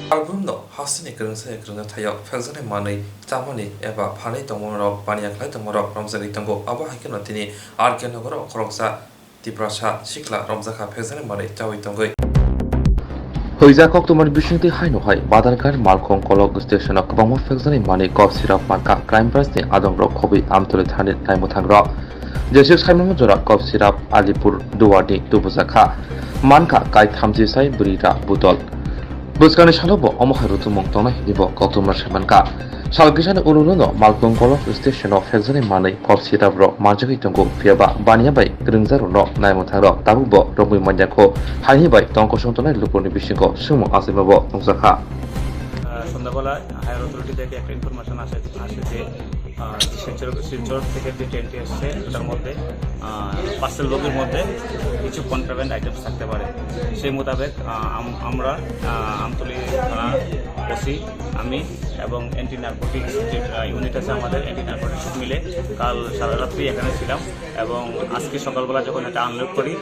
Album no hasini kerengsa kerengna thayo phakjane manui chamani eba phanai tongmorok paniya khlai tongmorok ramjari tongo abo haikeno tini RK nogor khoroksa tiprasa sikla ramjaka phakjane manui chawi tongoi Hoija Koktwma bisingti haino hai Badarkar Malkhong Kolok Station of Kwbangma phakjane manui kop sirap marka crime branch ni adongrok khobi amtole thani naimuthangrok Jesu Saimon Jora kop sirap Alipur Duwadi Tubuzakha Manka kai thamji sai burira butol Buskani Shalobo Omoharutumong Tona Hibo Koktwma Shamanka Salgishan Uruno Malkhong Kolok Station of phakjane manui kop sirap ro marjagi tongo fiaba bania bai grungzaro no naimuthangrok tabubo robui manjako haini bai tongko songtonai lupurni bisingo sumo asibabo tongjakha সন্ধ্যাবেলা higher authority থেকে একটা information আসে যে শিলচর থেকে যে ট্রেনটি এসছে সেটার মধ্যে পার্সেল বগির মধ্যে কিছু কন্ট্রাব্যান্ড আইটেমস থাকতে পারে সেই মোতাবেক আমরা আমতলী থানা ওসি আমি এবং অ্যান্টি নার্কোটিক্স যে ইউনিট আছে আমাদের অ্যান্টি নার্কোটিক্স মিলে কাল সারা রাত্রি এখানে ছিলাম এবং আজকে সকালবেলা যখন এটা আনলোড করি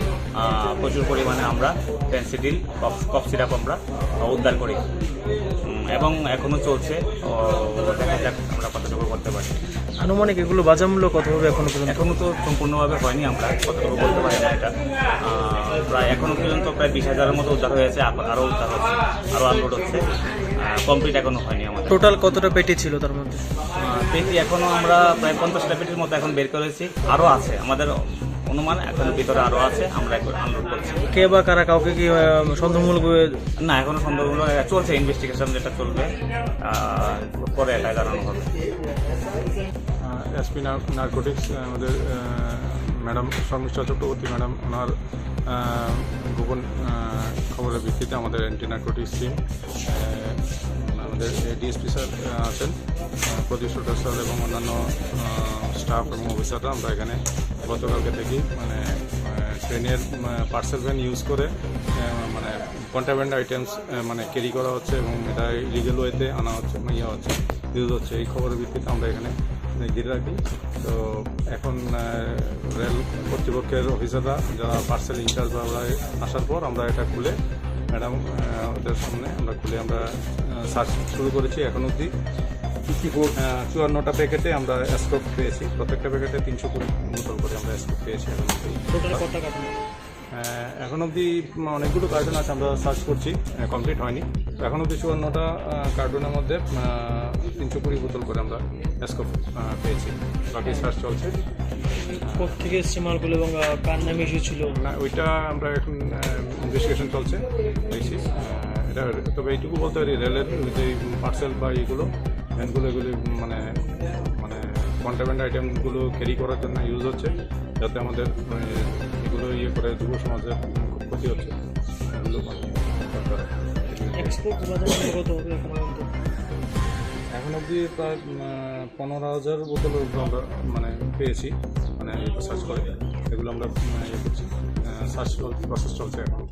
প্রচুর পরিমাণে আমরা পেন্সিডিল কফ সিরাপ আমরা উদ্ধার করি এবং এখনো চলছে দেখা যাক আমরা কতটুকু করতে পারি আনুমানিক এগুলো বাজার মূল্য কত হবে এখনো তো সম্পূর্ণভাবে হয়নি আমরা কতটুকু বলতে পারি না এটা প্রায় এখনো পর্যন্ত প্রায় 20,000-এর মতো উদ্ধার হয়েছে আরও উদ্ধার হচ্ছে আরও আনলোড হচ্ছে কমপ্লিট এখনো হয়নি আমাদের টোটাল কতটা পেটি ছিল তার মধ্যে পেটি এখনো আমরা প্রায় 50টা পেটির মতো এখন বের করেছি আরও আছে আমাদের অনুমান এখনো ভিতরে আরও আছে আমরা এখন আনলোড করছি কে বা কারা কাউকে কি সন্দেহমূলক না এখনো সন্দেহমূলক চলছে ইনভেস্টিগেশন যেটা চলবে পরে এটাই জানানো হবে এসপি নার্কোটিক্স আমাদের ম্যাডাম স্বর্ণচা চক্রবর্তী ম্যাডাম ওনার গোপন খবরের ভিত্তিতে আমাদের অ্যান্টি নার্কোটিক্স টিম আমাদের ডিএসপি স্যার আছেন প্রডিউসার স্যার এবং অন্যান্য স্টাফ এবং অফিসাররা আমরা এখানে গতকালকে থেকেই মানে ট্রেনের পার্সেল ভ্যান ইউজ করে মানে কন্ট্রাব্যান্ড আইটেমস মানে ক্যারি করা হচ্ছে এবং এটা ইলিগাল ওয়েতে আনা হচ্ছে হচ্ছে ইউজ হচ্ছে এই খবরের ভিত্তিতে আমরা এখানে ঘিরে রাখি তো এখন রেল কর্তৃপক্ষের অফিসাররা যারা পার্সেল ইনচার্জ বা ওরা আসার পর আমরা এটা খুলে ম্যাডাম ওদের সামনে আমরা খুলে আমরা সার্চ শুরু করেছি এখন অবধি 54টা প্যাকেটে আমরা স্কোপ পেয়েছি প্রত্যেকটা প্যাকেটে 320 বোতল করে আমরা স্কোপ পেয়েছি এখন অবধি অনেকগুলো কার্টুন আছে আমরা সার্চ করছি কমপ্লিট হয়নি এখন অবধি 54টা কার্টুনের মধ্যে 320 বোতল করে আমরা স্কোপ পেয়েছি বাকি সার্চ চলছে কোথেকে এসছে মালগুলো এবং কার নামে এসেছিল না ওইটা আমরা এখন ইনভেস্টিগেশন চলছে এটা তবে এইটুকু বলতে পারি রেলের যে পার্সেল বা এইগুলো ভ্যানগুলো এগুলি মানে মানে কন্ট্রাব্যান্ড আইটেমগুলো ক্যারি করার জন্য ইউজ হচ্ছে যাতে আমাদের এগুলো ইয়ে করে যুব সমাজের খুব ক্ষতি হচ্ছে এগুলো এখন অবধি প্রায় 15,000 বোতল আমরা মানে পেয়েছি মানে সার্চ করে এগুলো আমরা ইয়ে করছি সার্চ প্রসেস চলছে এখন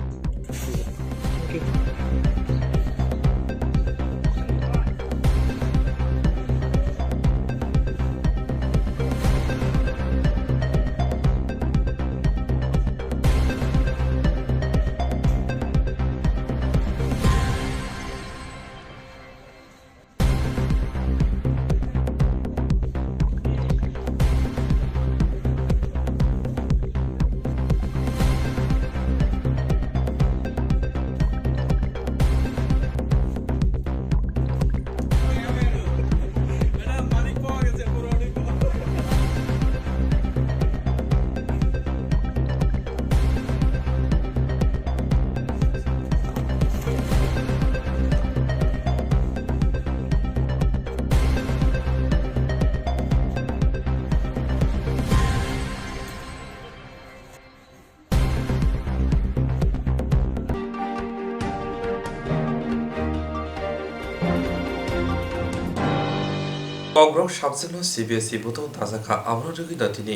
Kokborok sabjekno CBSE boto dajaka abrojogida tini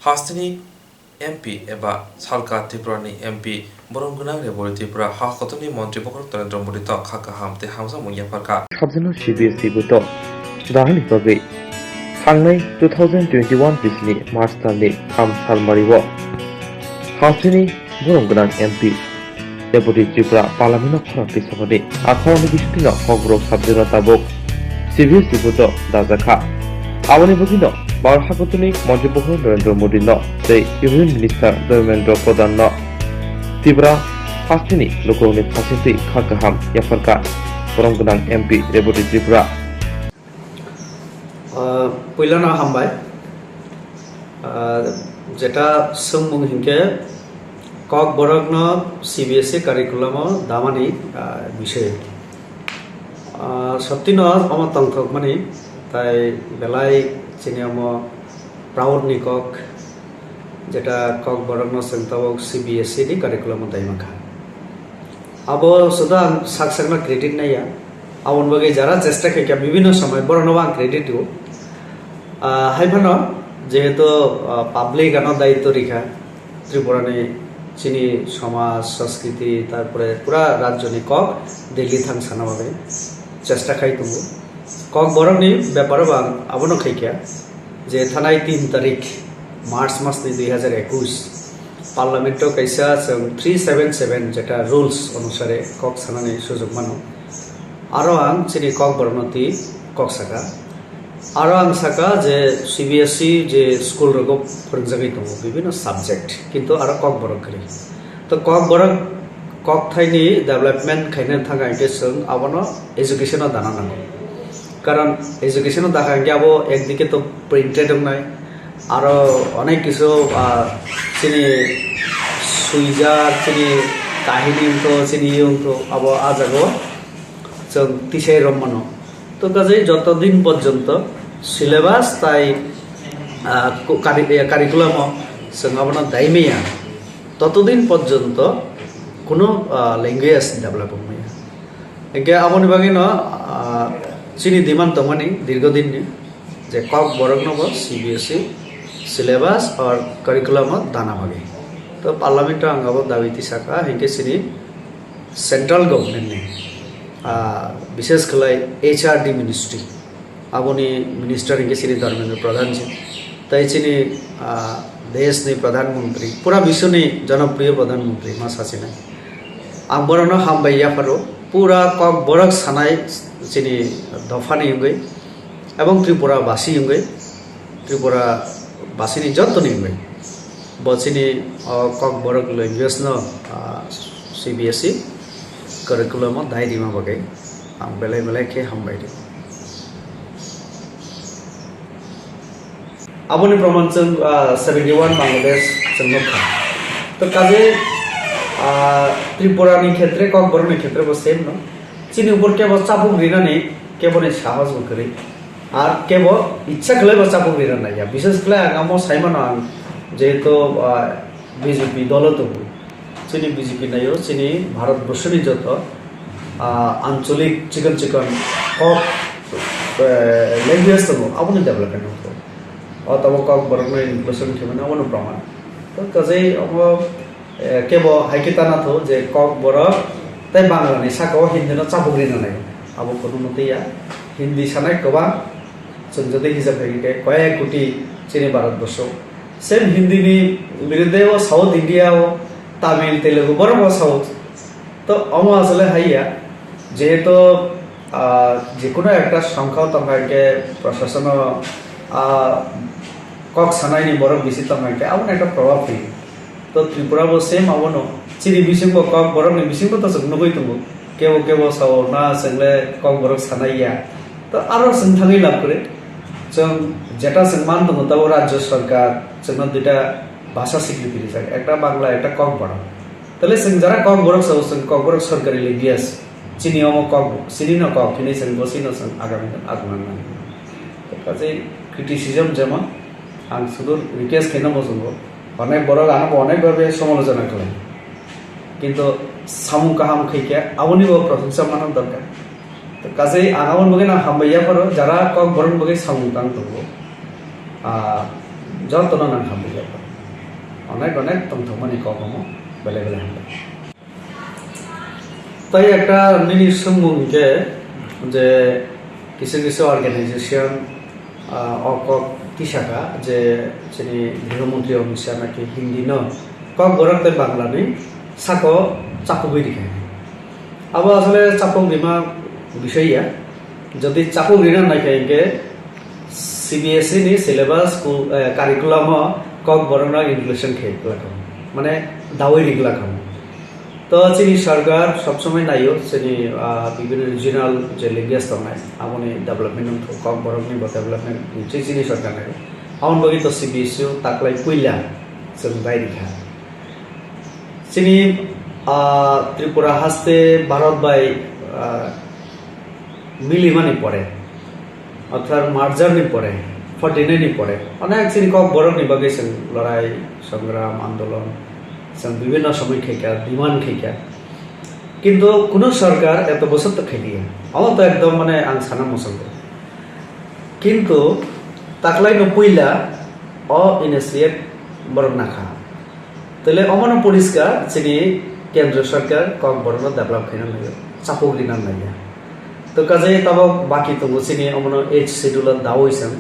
hastini MP eba Salka Triprani MP Boronguna Rebori Tripura Hakotoni Montri Bokor Narendra Modi to khaka hamte hamsa muya parka sabjekno CBSE boto dahani bagai hangnai 2021 bisni March tani kham salmaribo hastini Boronguna MP Deputy Tripura Parliament of Khorok Tisabadi Akhoroni Bishpino Kokborok Sabjino Tabuk CBS Dibuto Dazakha Awani Bugino Bar Hakutuni Monjiboho Narendra Modi no the Union Minister Dharmendra Pradhan no Tripura Pastini Lokoni Pasiti Khakaham Yafarka Poronggunang MP Deputy Tripura Puilana Hambai যেটা সমুং হিংকে kokborok no CBSE curriculum damani বিষয় সত্যি ন আমার তংথক মানে তাই বেলাই চিনি আমার proud nikok যেটা kokborok no sengtabok CBSE di curriculum dai maka abo sudah saksakna credit নাই awon bagi jara চেষ্টা ke বিভিন্ন সময় বড় নবা credit দিও হাইফানো যেহেতু পাবলিক আনার দায়িত্ব রেখা ত্রিপুরানি চিনি সমাজ সংস্কৃতি তারপরে পুরা রাজ্যনি কক দিল্লি থাং সানাভাবে চেষ্টা খাই তুমু kokborokni ব্যাপারে বাং আবনো খাইকা যে থানায় 3 তারিখ মার্চ মাসনি 2021 পার্লামেন্টও কাইসা 377 যেটা রুলস অনুসারে কক সানানি সুযোগ মানো আরো আং চিনি kokboroknoti কক সাকা আরো আং সাকা যে CBSE যে স্কুল রকম ফরজাগি দङ বিভিন্ন সাবজেক্ট কিন্তু আরো kokborok করি তো kokborok কক থাইনি ডেভেলপমেন্ট খাইনে থাকা ইনকেশন আবনো এডুকেশনও দানা নাঙ্গো কারণ এডুকেশনও দেখা গে আবো একদিকে তো প্রিন্টেড নাই আরো অনেক কিছু চিনি সুইজা চিনি কাহিনী তো চিনি তো আবো আজাগো जों তিসাই রম্মানো তো কাজে যতদিন পর্যন্ত সিলেবাস তাই কারিকুলাম जों দাইমেয়া ততদিন পর্যন্ত কোনো ল্যাঙ্গুয়েজ ডেভেলপ হয় একে আমনি বাকি ন চিনি ডিমান্ড দমানি দীর্ঘদিন যে kokborok নব CBSE সিলেবাস আর কারিকুলাম দানা বাকি তো পার্লামেন্ট আঙ্গাবো দাবিতি সাকা হেকে চিনি সেন্ট্রাল গভর্নমেন্ট নে বিশেষ করে HRD মিনিস্ট্রি আবনি মিনিস্টার হিংকে চিনি ধর্মেন্দ্র প্রধান জি তাই চিনি দেশ নি প্রধানমন্ত্রী পুরা বিশ্ব নি জনপ্রিয় প্রধানমন্ত্রী মা সাচিনা আবরণ হামবাইয়া ফারো পুরা kokborok সানাই চিনি দফানি হঙ্গই এবং ত্রিপুরা বাসী হঙ্গই ত্রিপুরা বাসীনি যতনি হঙ্গই বচিনি kokborok ল্যাঙ্গুয়েজ ন CBSE curriculum dai dima bagai ang belai ke hambai di aboni praman chung 71 Bangladesh chungnokha to kaje Tripura ni khetre kokborok ni khetre bo same no chini upor ke bo chapuk rina ni ke bo ni sahas bo kari ar ke bo ichha khle bo chapuk rina na ya bishesh khle amo saimano ang jehetu BJP doloto চিনি BJP নাইও চিনি ভারতবর্ষের যত আঞ্চলিক চিকন cock language দङ আবনি development হতো অতব kokborok inclusion থিমানে আবনো প্রমাণ তো কাজে अब কেব হাইকেতানা থো যে kokborok তাই বাংলানি সাকাও হিন্দিনো চাপগ্রিনা নাই আবো কোনো মতেয়া হিন্দি সানাই গোবা जों যদি হিসাব থেকে কয়েক কোটি চিনি ভারতবর্ষ সেম হিন্দিনি বিরুদ্ধে ও সাউথ ইন্ডিয়াও তামিল তেলেগু বড় বড় সাউথ তো আমি আসলে হাইয়া যেহেতু যে কোনো একটা সংখ্যাও তোমাকে প্রশাসন কক সানাইনি বড় বেশি তোমাকে এমন একটা প্রভাব ফেলি তো ত্রিপুরা সেম আবনো চিনি বিশিঙ্গ kokborok ni bisingo তো जों নগৈ দङ কেবো সাও না जोंले kokborok সানাইয়া তো আরো जों থাঙ্গি লাভ করে जों যেটা जों মান দङ তাও রাজ্য সরকার जों দুইটা ভাষা স্বীকৃতি দিয়েছে একটা বাংলা একটা kokborok তাহলে जों যারা kokborok সাও जों kokborok সরকারি ল্যাঙ্গুয়েজ চিনি কক চিনি না কক কিনে जों বসিনো जों আগামী আগমন তো কাজে ক্রিটিসিজম যেমন আং শুধু রিকোয়েস্ট কেন মজুব অনেক বড় আনব অনেকভাবে সমালোচনা করেন কিন্তু সামু কাহাম খাইকে আবনিও প্রশংসা মানার দরকার তো কাজে আঙাবন বগে না হামবাইয়া পারো যারা kokborok বগে সামু কাং দবো যত না হামবাইয়া পারো অনেক তমথমানি ককমো বেলে হামবাই তাই একটা নিঃসঙ্গে যে কিছু অর্গানাইজেশন অকক তিসাকা যে যিনি গৃহমন্ত্রী অমিত শাহ নাকি হিন্দি ন kokborok তাই বাংলা নেই সাকো চাপক রেখে আবার আসলে চাপক রিমা বিষয়য়া যদি চাপক রিনা নাইকে CBSE ni syllabus curriculum kokborok inclusion খেলা মানে দাওয়াই রিগলা খাম তো চিনি সরকার সবসময় নাইও চিনি বিভিন্ন রিজিনাল যে ল্যাঙ্গুয়েজ দংনাই আমনি ডেভেলপমেন্ট kokborok ni ডেভেলপমেন্ট চিনি সরকার নাই আমন বগি তো CBSE তাকলাই কইলা जों বাইরিখা চিনি ত্রিপুরা হাসতে ভারত বাই মিলিমানি পড়ে অর্থাৎ মার্জারনি পড়ে 49 পড়ে অনেক চিনি kokborok ni বাগে जों লড়াই সংগ্রাম আন্দোলন जों বিভিন্ন সময় খেকা ডিমান্ড খেকা কিন্তু কোন সরকার এত বছর তো খেলিয়ে আমার তো একদম মানে আং সানা মসল কিন্তু তাকলাই ন পইলা ইনিশিয়েট বরং নাখা তাহলে অমন পরিষ্কার চিনি কেন্দ্র সরকার kokborok ডেভেলপ খাইনা নাই চাপক দিনা নাই তো কাজে তাবক বাকি তো চিনি অমন এইচ শিডিউল দাও হইছেন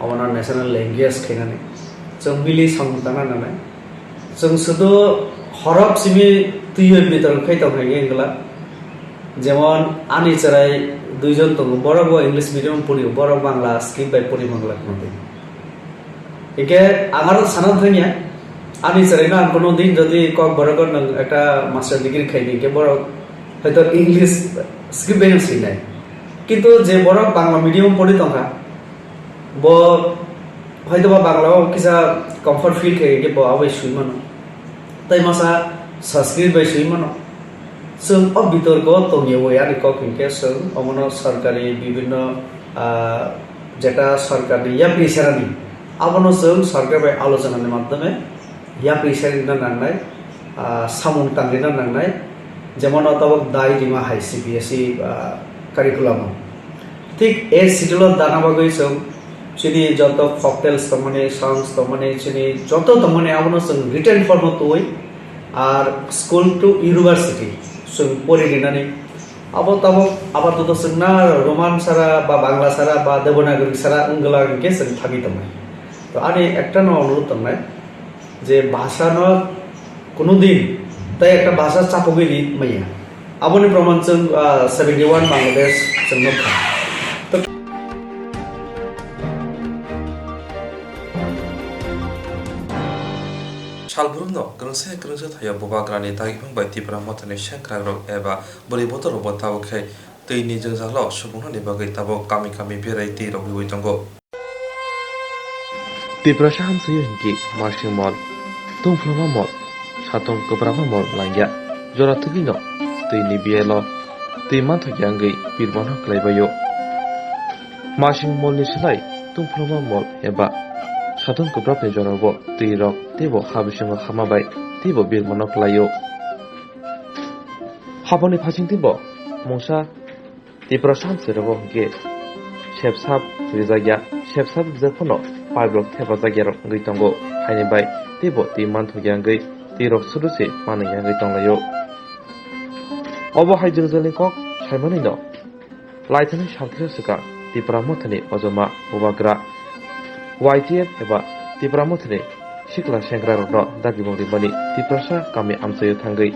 অমন ন্যাশনাল ল্যাঙ্গুয়েজ খাইনা নাই जों মিলি সংতানা নাই जों শুধু হরফ সিমি তুইয়ের ভিতর খাইতাম হাই এগুলা যেমন আনি চারাই দুইজন তো বড় ইংলিশ মিডিয়াম পড়ি বড় বাংলা স্কিপ বাই পড়ি বাংলা কোনতে একে আমার সানাত হইয়া আমি চাই না কোনো দিন যদি kokborok একটা মাস্টার ডিগ্রি খাইনি কে বড় হয়তো ইংলিশ স্কিপ বেনসি নাই কিন্তু যে বড় বাংলা মিডিয়াম পড়ি তঙ্কা ব হয়তো বা বাংলাও কিসা কমফর্ট ফিল খাই কে বাই সুই মানো তাই মাসা সংস্কৃত বাই সুই মানো जों বিতর্ক তঙ্গিয়ে আর কিনকে जों অমন সরকারি বিভিন্ন যেটা সরকারি ইয়া প্রেসারানি আবনো जों সরকার বাই আলোচনার মাধ্যমে ইয়া প্রেসারিনা নাংনাই সামুং টাঙ্গিনা নাংনাই যেমন অতবক দাই রিমা হাই CBSE কারিকুলাম ঠিক এই শিডিউল দানা বাগৈ जों চিনি যত ফকটেলস তমনে সংস তমনে চিনি যত তমনে আবনো जों রিটেন ফর্ম তুই আর স্কুল টু ইউনিভার্সিটি जों পড়িনানি আবো তাবক আবার তো जों না রোমান সারা বা বাংলা সারা বা দেবনাগরী সারা উঙ্গলা কে जों থাকি তো আরে একটা না অনুরোধ তমনে যে ভাষা ন কোনোদিন তাই একটা ভাষা চাপগিরি মাইয়া আবনি প্রমাণ जों 71 বাংলাদেশ जों নখা 살부름도 그런세 타여 보바그라니 다기풍 바이 티브라 모터네 샹크라로 에바 버리보터로 버타오케 뜨이니 증상로 수분하니 바게 타보 까미까미 베라이티 로비고 있던거 티브라샤 함스요 힌기 마싱몰 똥플로마몰 사통 거브라마몰 랑야 조라트기노 뜨이니 비엘로 뜨이만타기앙게 비르바나 클라이바요 마싱몰니 슬라이 똥플로마몰 에바 সাধন কবরা পেজরাব তিরক তেব হাবিসঙ্গ হামাবাই তেব বিরমন ক্লাইও হাবনি ফাচিং তেব মশা তিব্র শামসেরব গে শেপসাব রিজাগিয়া শেপসাব বিজাফনো পাইব্লক থেবা জাগিয়ার গৈতঙ্গ হাইনি বাই তেব তিমান থগিয়াঙ্গৈ তিরক সুরুসে মানাইয়া গৈতংলাইও অব হাইজুরজলি কক সাইমানিন লাইথানি সালথিরসকা তিব্রা মথনি অজমা ওবাগ্রা YTF एबा तिब्रा मथने सिक्ला सेंग्रा रन दागि मंगि मनि तिब्रासा कामि आमसायो थांगै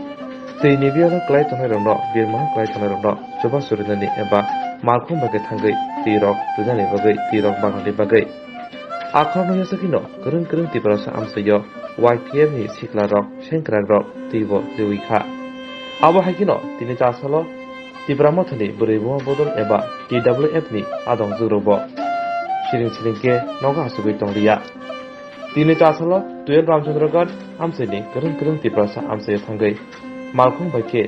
तैनि बियानो क्लाइ तनाय रन बिरमा क्लाइ तनाय रन जबा सुरिनानि एबा मालखम बागे थांगै तिरक रुजानि बागै तिरक बागानि बागै आखरनो यासकिनो गोरों तिब्रासा आमसायो YTF नि सिक्ला रक सेंग्रा रक तिबो देविखा आबो हाकिनो तिनि जासलो तिब्रा मथनि बोरैबो बदल एबा TWF नि आदं जुरबो सिरिंके नगा हासुगै तंलिया तिनि चासलो 12 रामचंद्रगढ़ आमसेनि गोरों तिब्रासा आमसे थांगै मालखं बाइके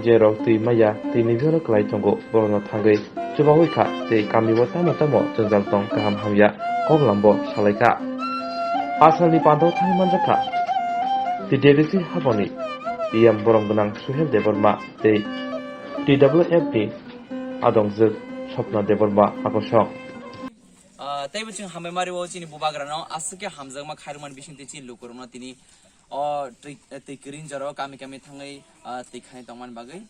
जेराव दैमाया दैनि बिहर क्लाइ तंगो बरनो थांगै जुबावैखा दै कामिबो तामो जंजाल तं गाहाम हामया कगलामबो सालायखा आसालनि पान्दाव थाइ मानजाखा दि डेभिसि हाबनि इयाम बरम गोनां सुहेल देबरमा दै TWF नि आदंजोग सपना देबरमा आकर्षक तैबो जों हामबाय मारिबो चिनि बुबाग्रानाव आसके हामजामा खायरमान बिसिंते चिन लुकुरना तिनि तैकरिन जरो कामि थाङै तैखाय तमान बागै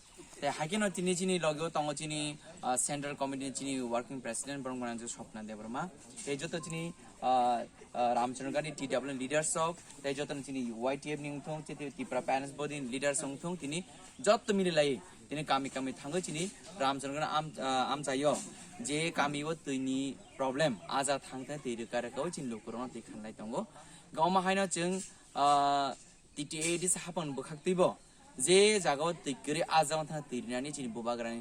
ते हाकिनो तिनि चिनि लगो तंग चिनि सेन्ट्रल कमिटी चिनि वर्किङ प्रेसिडेन्ट बरंगना जो सपना देबरमा ए जतो चिनि रामचंद्रगानी TWN लिडार्स ऑफ तै जतन चिनी YTF नि उंथों चिते तिप्रा पैरेंट्स बॉडी लिडार्स उंथों तिनी जत मिलाय तिनी कामी थांगो चिनी रामचंद्रगाना आम चाहियो जे कामी वो तैनि प्रॉब्लम आजा थांगता तैरकारखौ चिन लोकरना तै खानलाय दंगो गावमा हायना जों TTA दिस हापन बखाक्तिबो जे जागाव तैकरि आजाव थां तैरिनानि चिनि बुबाग्रानि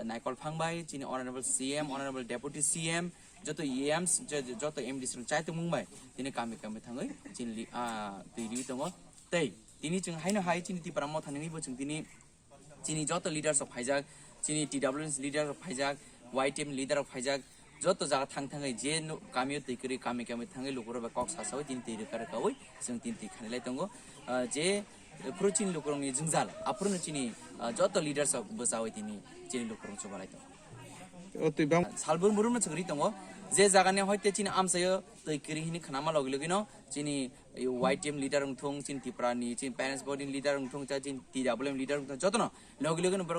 नायकल फांबाय चिनि honourable CM honourable deputy CM जतो EMs जतो MD सं चाइतो मुंबाय तिनि कामी थाङै चिनलि तैरि दङ तै तिनि जों हायनो हाय चिनि तिप्रा म थानैबो जों चिनि जतो लिडार्स अफ हाइजाक चिनि TWN लिडार अफ हाइजाक YTM लिडार अफ हाइजाक जतो जागा थाङै जे कामियो तैकरि कामी थाङै लोकरबा कक सासाव तिनि तैरकारखौ जों तिनि तैखानलाय दङ जे प्रोचिन लोकरंनि जोंजाल आफुरनो चिनि जतो लिडार्स अफ बसावै तिनि चिनि लोकरं चबालाय दङ सालबुर मुरुम चगरि दङ जे जागाने हयते चिनि आमसायो तैकरि हिनि खानामा लगिलगिनो चिनि YTM लिडार उंथों चिनि तिप्रानि चिनि पेरेंट्स बॉडी लिडार उंथों चा चिनि TWM लिडार उंथों जतनो लगिलगिनो बर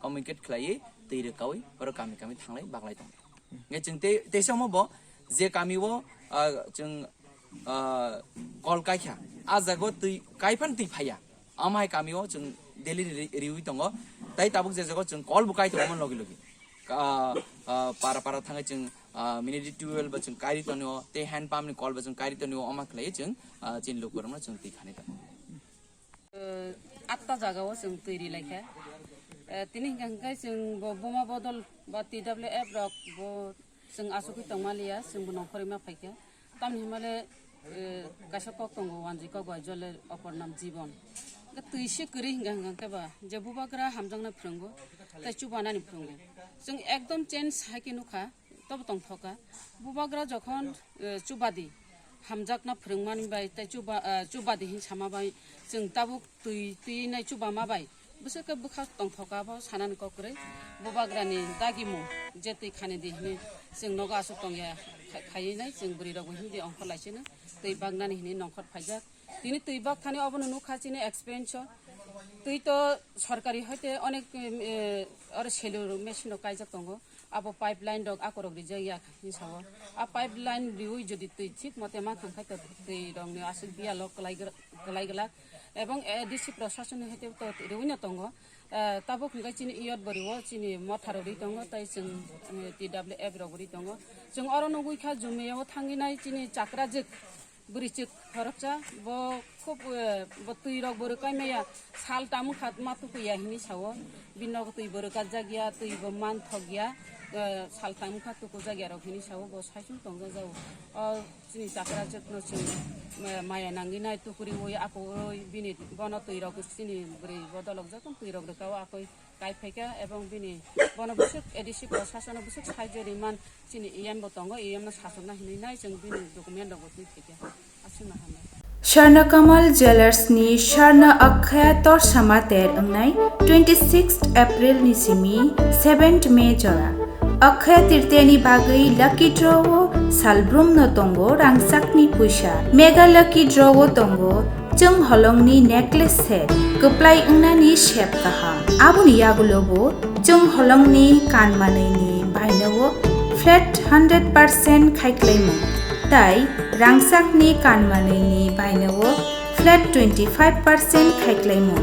कम्युनिकेट खलायै तैरकावै बर कामी थांलाय बागलाय दङ गे जों तेसमबो जे कामिवो जों कल कायखा आजागो तै कायफान तै फाया आमाय कामिवो जों डेली रिव्यू दङ तै ताबुक जे जागो जों कल बुकाय दङमोन लगिलगि पारा थाङै जों मिनिट 12 बचन कारि तन्यो ते हैंड पाम्प नि कल बचन कारि तन्यो अमा खलाय जों चिन लोकरमा जों तै खाने दङ 8टा जागाव जों तैरि लायखा तिनि गंगाय जों बमा बदल बा TWF रक बो जों आसुखै तंमालिया जों नखरिमा फायखा ताम हिमाले गासा कक्तंग वानजि कगय जले अपर नाम जीवन तैसे करि गंगा केबा जे बुबाग्रा हामजंना फ्रंगो तै चुबानानि फ्रंगो जों एकदम चेंज हाके नुखा तब तंथका बुबाग्रा जखन चुबादि हामजाकना फ्रंमानि बाय तै चुबादि हिन सामाबाय जों ताबुक तै नाय चुबा माबाय बिसोरखौ बुखा तंथकाबो सानानि कक्रै बुबाग्रानि दागिमु जे तै खाने दिहनि जों नगा आसु तंया खायैनाय जों बुरि रगो हिन्दि अंख लायसेनो तै बागनानि हिनि नंखर फायजाक तिनि तै बाग थाने अबनो नुखाचिनि एक्सपेरियेन्स तै तो सरकारी हयते अनेक और सेलुर मेसिन कायजाक दंगो अब पाइपलाइन डग आकरक रिजया हिसाव आ पाइपलाइन रिउ जदि तै ठीक मते मा खांखाय तै रंनि आसु बिया लक गलायगला এবং एडिसि प्रशासन हेते तो रिउनो दंगो ताबो खुंगाय चिनि इयत बरिवो चिनि मथाररि दंगो तै जों TWF रगरि दंगो जों अरन गुइखा जुमेयाव थांगिनाय चिनि चाक्राजिक बुरिचिक फरकचा बो खूब बो तै रग बर कायमाया साल तामु खात मातु कया हिनि साव बिनग तै बर गाजा गया तै बो मान थगिया साल तामु खात को जागिया रग हिनि साव बो साइसुं दंगो जाव चिनि चाक्राजिक न चिनि माया नांगिनाय तुकुरि ओय आको बिनि बन तै रग चिनि बुरि बदलक जातन तै रग रकाव आकोय कायफायका एवं बिनि बन बुसुक एडिसि प्रशासन बुसुक साइजरि मान चिनि EM बो दंगो EM न सासना हिनि नाय जों बिनि डकुमेन्ट दंगो तै फेका आसिमा हामना स्वर्णकमल ज्वेलर्सनि स्वर्ण अक्षय तोर समातेर अंगनाय 26 एप्रिल नि सिमी 7 मे जरा अक्षय तृतीयनि बागै लकी ड्रवो सालब्रुम न तंगो रांसाकनि पुइसा मेगा लकी ड्रवो तंगो जों हलंगनि नेकलेस सेट गप्लाय अंगनानि शेप काहा आबुनि यागुलोबो जों हलंगनि कानमानैनि बायनोवो फ्लेट 100% खायख्लायमो ताई रांसाकनि कानमानैनि बायनोवो फ्लेट 25% खायख्लायमो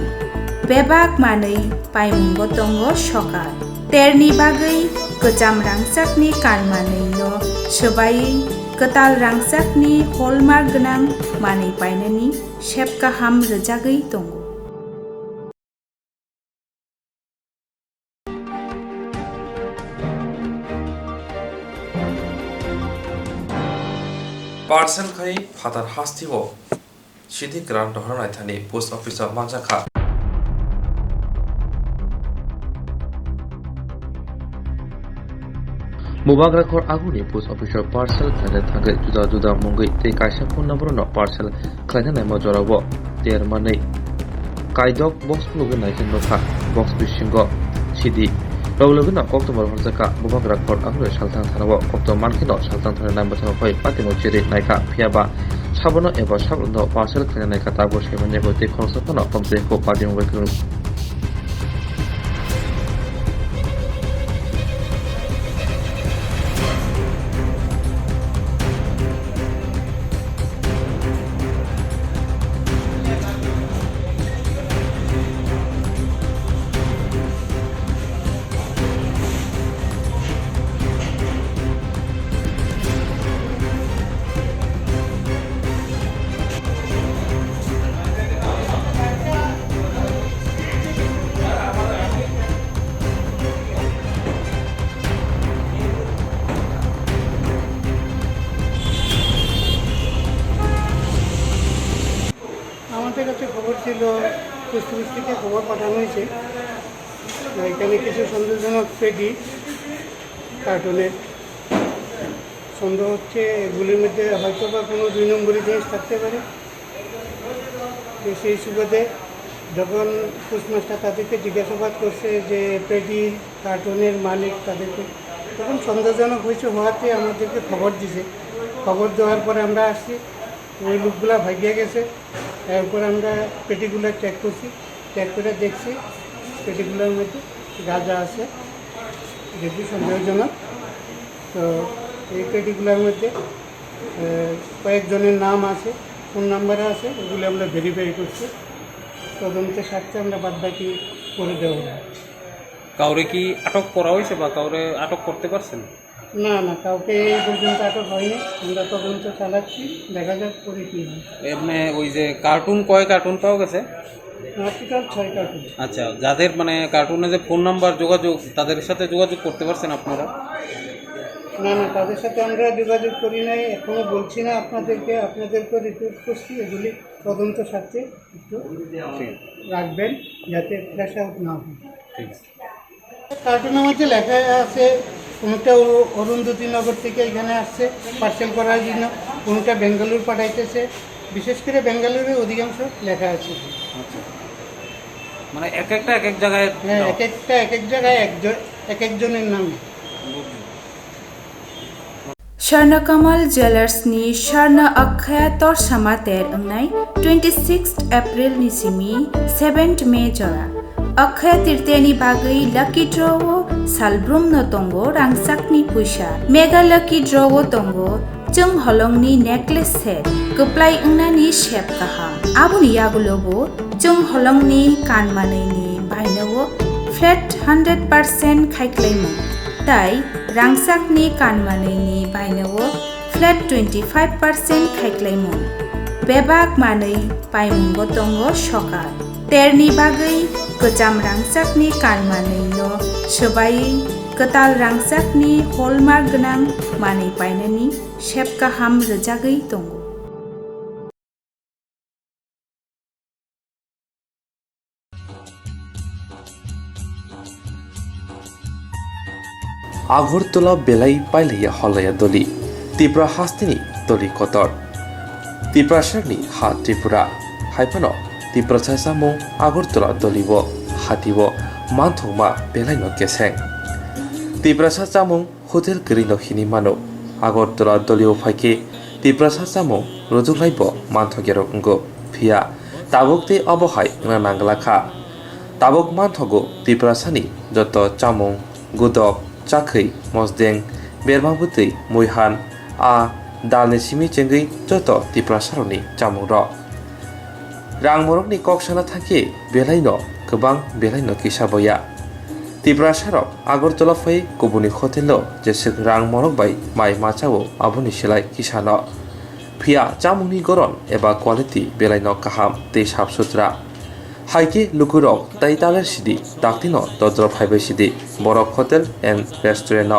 बेबाग मानै पाइमुंगो तंगो सकाल तेरनि बागै गोजाम रांसाकनि कानमानैनो सोबायै कताल रांसाकनि हलमार्क गोनां मानै पाइनानि शेप गाहाम रोजागै दंगो पार्सल खाई फादर हास्तिवो सिधि ग्रांट हरनाय थानि पोस्ट ऑफिस मानजाखा मुबाग्राखर आगुनि पोस्ट ऑफिस पार्सल खाने थांगै जुदा जुदा मुंगै ते कायसा फोन नंबर न पार्सल खाने नाय मजरावो तेर मानै कायदक बक्स लुगै नायखै नखा बक्स बिसिंगो सिधि रगलगना कोक्तमर हरजाका मुबाग्राखर आगुनि सालथां थानावो कोक्तम मानखिनो सालथां थानाय नाम बथाव फै पातिमो चिरि नायखा फियाबा साबनो एबा साबनो पार्सल खाने नायखा ताबो सेमनेबो ते खरसफोनो कमप्लेखौ पातिमो बैखौ আমাদের কাছে খবর ছিল পোস্টঅফিস থেকে খবর পাঠানো হয়েছে এখানে কিছু সন্দেহজনক পেটি কার্টুনের সন্দেহ হচ্ছে এগুলির মধ্যে হয়তো বা কোনো 2 নম্বরের জিনিস থাকতে পারে। তো সেই সুবাদে যখন পোস্টমাস্টার তাদেরকে জিজ্ঞাসাবাদ করছে যে পেটি কার্টুনের মালিক তাদেরকে, তখন সন্দেহজনক হয়েছে হওয়াতে আমাদেরকে খবর দিছে। খবর দেওয়ার পরে আমরা আসছি, ওই লোকগুলা ভাগিয়ে গেছে। এরপর আমরা পেটিগুলো চেক করছি, চেক করে দেখছি পেটিগুলোর মধ্যে গাঁজা আছে, যেটি সন্দেহজনক। তো এই পেটিগুলোর মধ্যে কয়েকজনের নাম আছে, ফোন নাম্বার আছে, ওগুলো আমরা ভেরিফাই করছি। তদন্তের স্বার্থে আমরা বাদবাকি করে দেবো। কাউরে কি আটক করা হয়েছে বা কাউরে আটক করতে পারছেন? না না, কাউকে এই পর্যন্ত আটক হয়নি। আমরা তদন্ত চালাচ্ছি, দেখা যাক পরে কী হয়। এমনি ওই যে কার্টুন কয় কার্টুন পাওয়া গেছে? Total 6 cartoon. আচ্ছা, যাদের মানে কার্টুনে যে ফোন নাম্বার যোগাযোগ, তাদের সাথে যোগাযোগ করতে পারছেন আপনারা? না না, তাদের সাথে আমরা যোগাযোগ করি নাই, এখনও বলছি না আপনাদেরকে রিপোর্ট করছি। এগুলি তদন্ত স্বার্থে একটু রাখবেন যাতে ফ্ল্যাশ আউট না হয়। কার্টুনের মধ্যে লেখা আছে কোনোটা অরুন্ধতী নগর থেকে এখানে আসছে পার্সেল করার জন্য, কোনোটা বেঙ্গালুরু পাঠাইতেছে। বিশেষ করে বেঙ্গালুরু অধিকাংশ লেখা আছে। আচ্ছা, মানে এক একটা এক এক জায়গায়? হ্যাঁ, এক এক জায়গায় এক একজনের নামে। स्वर्णकमल ज्वेलर्सनि स्वर्ण अक्षय तोरसामा तेर अंगनाय 26 एप्रिल निसिमी 7 मे जरा अक्षय तीर्थेनि बागै लकी ड्र'ओ सालब्रुम न तंगो रांसाकनि फैसा मेगा लकी ड्र'ओ तंगो जों हलंगनि नेकलेस सेट गोप्लाय अंगनानि शेप काहाम आबुनि यागुलोबो जों हलंगनि कानमानैनि बायनोबो फ्लेट 100% खायख्लायमोन ताई रांसाकनि कानमानैनि बायनोबो फ्लेट 25% खायख्लायमोन बेबाक मानै बायमुंगो दंगो सकाल तेरनि बागै गोजाम रांसाकनि कानमानैनो सोबायै गोताल रांसाकनि हलमार्क गोनां मानै बायनायनि शेप गाहाम रोजागै दंगो। আগরতলা বেলাই পাইলাইয়া হলাইয়া দলি ত্রিপুরা হাস্তিনি দলি কতর ত্রিপুরা সারনি হা ত্রিপুরা হাইফানো ত্রিপুরা সাইসামু আগরতলা দলিব হাতিব মানথংমা বেলাইনো কেসেং ত্রিপুরা সাচামুং হোটেল গরিনো হিনি মানো আগরতলা দলিও ফাইকে ত্রিপুরা সাচামুং রজুলাইব মানথগের অঙ্গ ফিয়া তাবকতে অবহাই নাঙ্গলাখা তাবক মানথগো ত্রিপুরা সানি যত চামুং গুদক চাকরি মসদেং বেরমাবুতै মুইহান आ दालनि सिमी चेंगै जत ত্রিপুরা सारनि चामुं र रांमरकनि ककसाना थांखि बेलायनो गोबां बेलायनो किसाबया ত্রিপুরা सारक আগরতলা फै गुबुननि हटेलो जेसे रांमरक बाय माइ माचावो आबुनि सिलाय किसानो फिया चामुंनि गरन एबा क्वालिटी बेलायनो काहाम दै साफ सुथरा हाइके लुकुरक ताइतालेर सिदि दाक्तिनो दद्र फाइबाय सिदि बरक हटेल एंड रेस्टुरेंट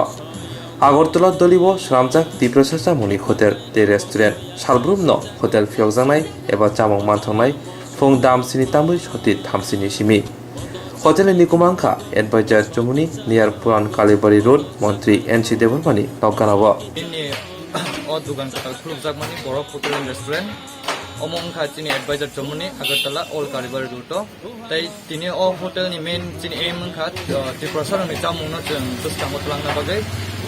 আগরতলা দলিব স্বরামজাক ত্রিপুরা চামুंनि हटेल दे रेस्टुरेंट सालब्रुम न हटेल फियजानाय एबा चामुं मानथंनाय फुं दाम सिनि तामै सति थामसिनि सिमी हटेल निकुमांखा एडभाइजर चमुनि नियर पुरान कालीबाड़ी रोड मंत्री एनसी देवरमानि नगानाव ओ दुकान का खुलुमजाक मानि बरक हटेल एंड रेस्टुरेंट अमंखा चिनि एडभाइजर चमुनि আগরতলা অল कालीबाड़ी रोड ताई तिनि ओ हटेल नि मेन चिनि एम मंखा ত্রিপুরা सारनि चामुं न जों दसतांगो लांना बागै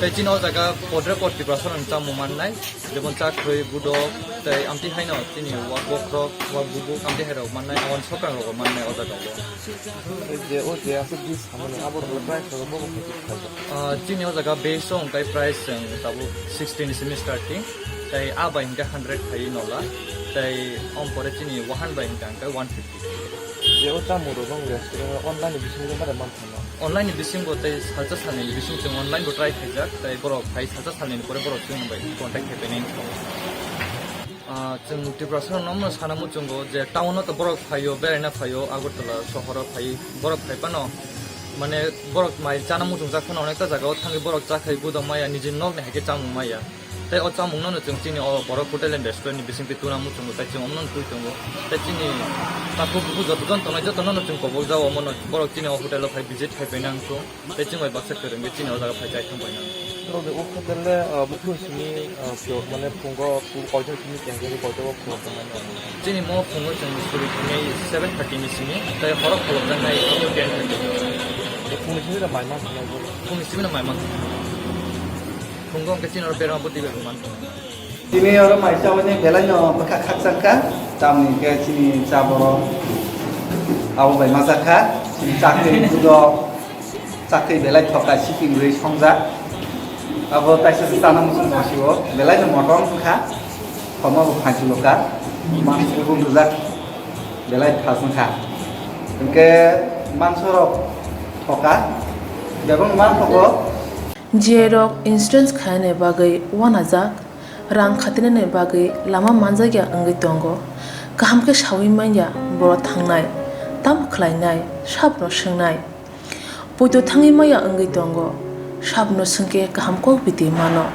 ताई चिनो जागा पद्रे पट ত্রিপুরা सारनि चामुं माननाय जेबन चाख्रै बुदक ताई आमति हाइनो चिनि वाक बख्रक वाक बुबु आमति हाइराव माननाय अन सकां रग माननाय अदा दङ जे ओ जे आसे दिस हमने आबर प्राइस रग बबो चिनि ओ जागा बेस दं ताई प्राइस जों ताबु 16 सिमी स्टार्टिं ताई आ बाइंगा 100 थाइ नला ताई अम परे चिनि 100 बाइंगा 150 जे ओ चामुं रग रेस्टुरेंट अनलाइन बिसिंग मारे मानथाना अनलाइन बिसिंग गताय साजा सानै बिसिंग जों अनलाइन बो ट्राइ खाइजाक ताई बरक फाइ साजा सानैनि परे बरक जों बाय कन्टाक्ट खाइबाय जों ত্রিপুরা सारनाव सानामु जोंगो जे टाउनाव तो बरक फायो बेरायना फायो আগরতলা शहराव फायो बरक फाइबानो माने बरक माइ जानामु जों जाखोना अनेकता जागायाव थाङै बरक जाखै गुदम माया निजे नग ने हाके चामुं माया tei o chamung no chung chini o borok hotel and restaurant ni bising pituna mu chung tai chung omnon tui tongo tei chini taku bu joton tonai joton no chung kobol jao omon borok chini o hotel phai visit phai penang to tei chung oi baksa kereng chini o jaga phai jai thang paina 그런데 오 호텔에 목표 심이 만에 본거 거절 심이 땡겨서 거절 그렇다면 chini mo phungol chung suri phungai 7:30 ni simi tei horok kolok jang nai o 10:30 풍미 심이라 말만 하고 phungni simina maiman phungong ke chini ro berang putih beruman Sini orang macam ni belanya bekas katsangka, kami ke sini caboro, awal bayi masakan, sini cakri juga cakri belai thokai shipping rate hongza, awal taisi sana musuh masih belanya motor kah, koma bukan ciloka, masih pun juga belai khasangka, ke mansorok thokai, jabung man thoko. Jerok insurance khane bagai 1000 rang khatinane bagai lama manjagya angai tongo kaham ke shawi manya boro thangnai tam khlainai sabno swngnai poito thangi maya angai tongo sabno sungke kaham ko biti mano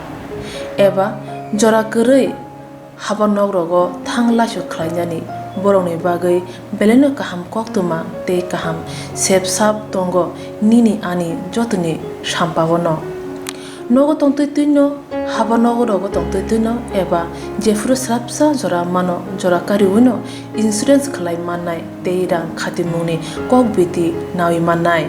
eba jora korei habanok rogo thangla su khlainani borongni bagai beleno kaham koktwma tei kaham sepsap tongo nini ani jotoni sampabono nogo tongtoi tuino haba nogo rogo tongtoi tuino eba jefru srapsa jora mano jora kariwino insurance khlai mannai tei rang khatimungni kokbiti nawi mannai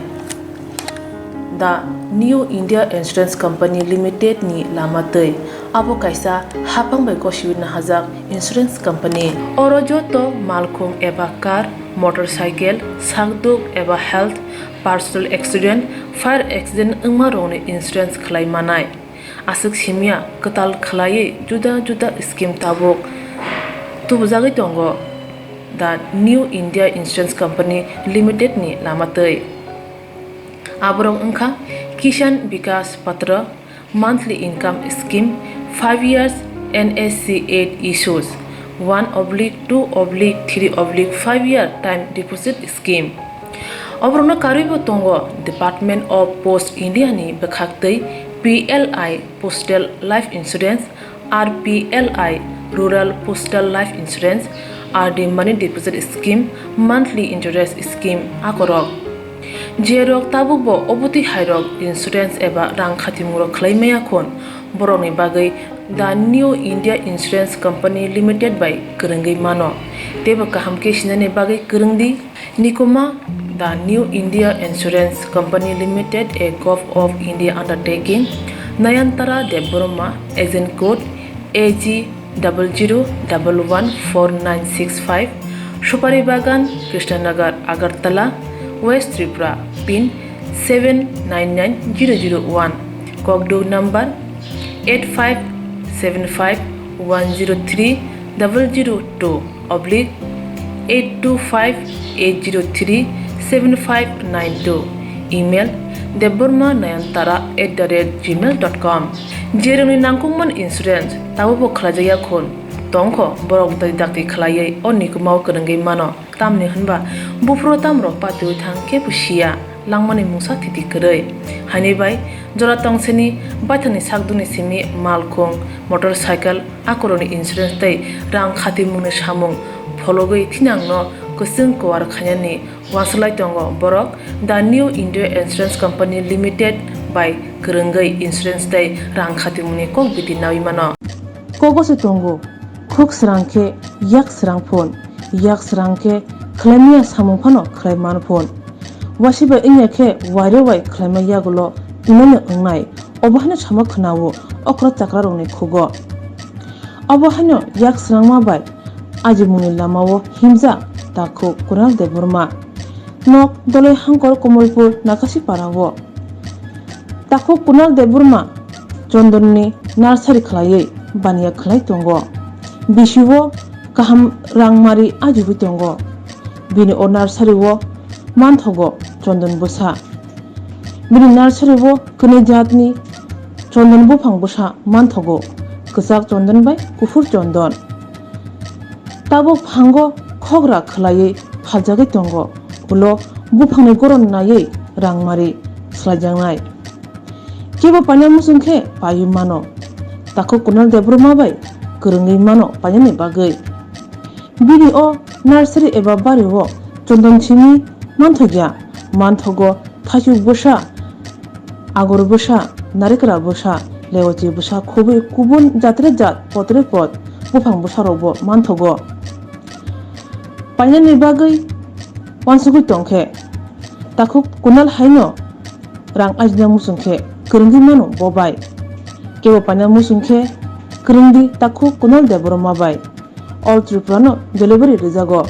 The New India Insurance Company Limited ni lamatei abo kaisa hapang bai koshiwina hajak insurance company oro joto malkhung eba car motorcycle sakduk eba health personal accident fire accident ungma rongni insurance khlai manai asuk simia katal khlai juda juda scheme tabok tubujagai tongo The New India Insurance Company Limited ni lamatei abrong ungkha Kishan Vikas Patra monthly income scheme 5 years NSC 8 issues 1/2/3/5 year time deposit scheme obrona karibo tongo Department of Post India ni bekhaktei PLI Postal Life Insurance RPLI Rural Postal Life Insurance RD Money Deposit Scheme monthly interest scheme akorok Jerok tabubo obuti hairok insurance eba rang khatimuro khlaimaya khon boroni bagai The New India Insurance Company Limited by Kerengai mano teba kaham ke sinane bagai kerengdi nikoma The New India Insurance Company Limited a Gulf of India undertaking Nayantara Deborma agent code AG 00114965 Shupari Bagan Krishnanagar Agartala West Tripura pin 799001 Kokdo number 8575102825-825-803-7592 email debormanayantara@gmail.com jeroni nangkungman insurance tabo khlajaya khon tongkho borok dai dakti khlaiye onikmau kerengai mano tamni hanba bufro tamro patu thang ke pusia langmani musa thiti korei hani bai jora tongseni bathani sakduni simi malkhong motorcycle akoroni insurance tai rang khatimungni samung phologoi thinangno kusung kwar khanyani waslai tongo borok The New India Insurance Company Limited by kerengai insurance tai rang khatimungni kokbiti nawi mano kogosu tongo khuk srangke yak srang phone yak srangke khlaimia samung phano khlaiman phone wasiba inyakhe waire wai khlaimaya gulo inane ungnai obahana sama khnawo okra chakra rongni khugo obahano yak srangma bai ajimuni lamawo himja takho kunal deburma nok dole hangkor komolpur nakasi parawo takho kunal deburma chondonni nursery khlaiye baniya khlai tongo bisiwo kaham rangmari ajibu tongo bini o nursery wo manthogo chondon busa bini nursery wo kene jatni chondon bufang busa manthogo ksak chondon bai kufur chondon tabo phango khogra khlaiye phaljage tongo ulo bufangni goron naye rangmari slajangnai kebo panya musungkhe payu mano taku kunal debroma bai kerungi mano panyani bagai bini o nursery eba bari o chondon chimi manthogya manthogo thasu busha agor busha narikra busha leochi busha khobe kubun jatre jat potre pot bufang busha robo manthogo panyani bagai wansugui tongkhe taku kunal haino rang ajna musungkhe kerungi mano bobai kebo panya musungkhe kerungdi taku kunal debroma bai all Tripurano delivery rizago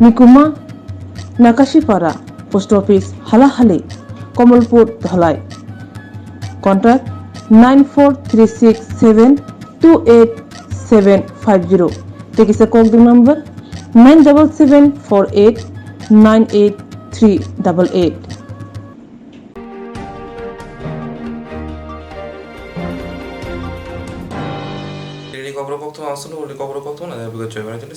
Mikuma Nakashipara Post Office Halahali Komalpur Dhalai Contact 9436728750 Take a call number 97748983888 Koktwma আসলে Koktwma না বিগত 6 ঘন্টা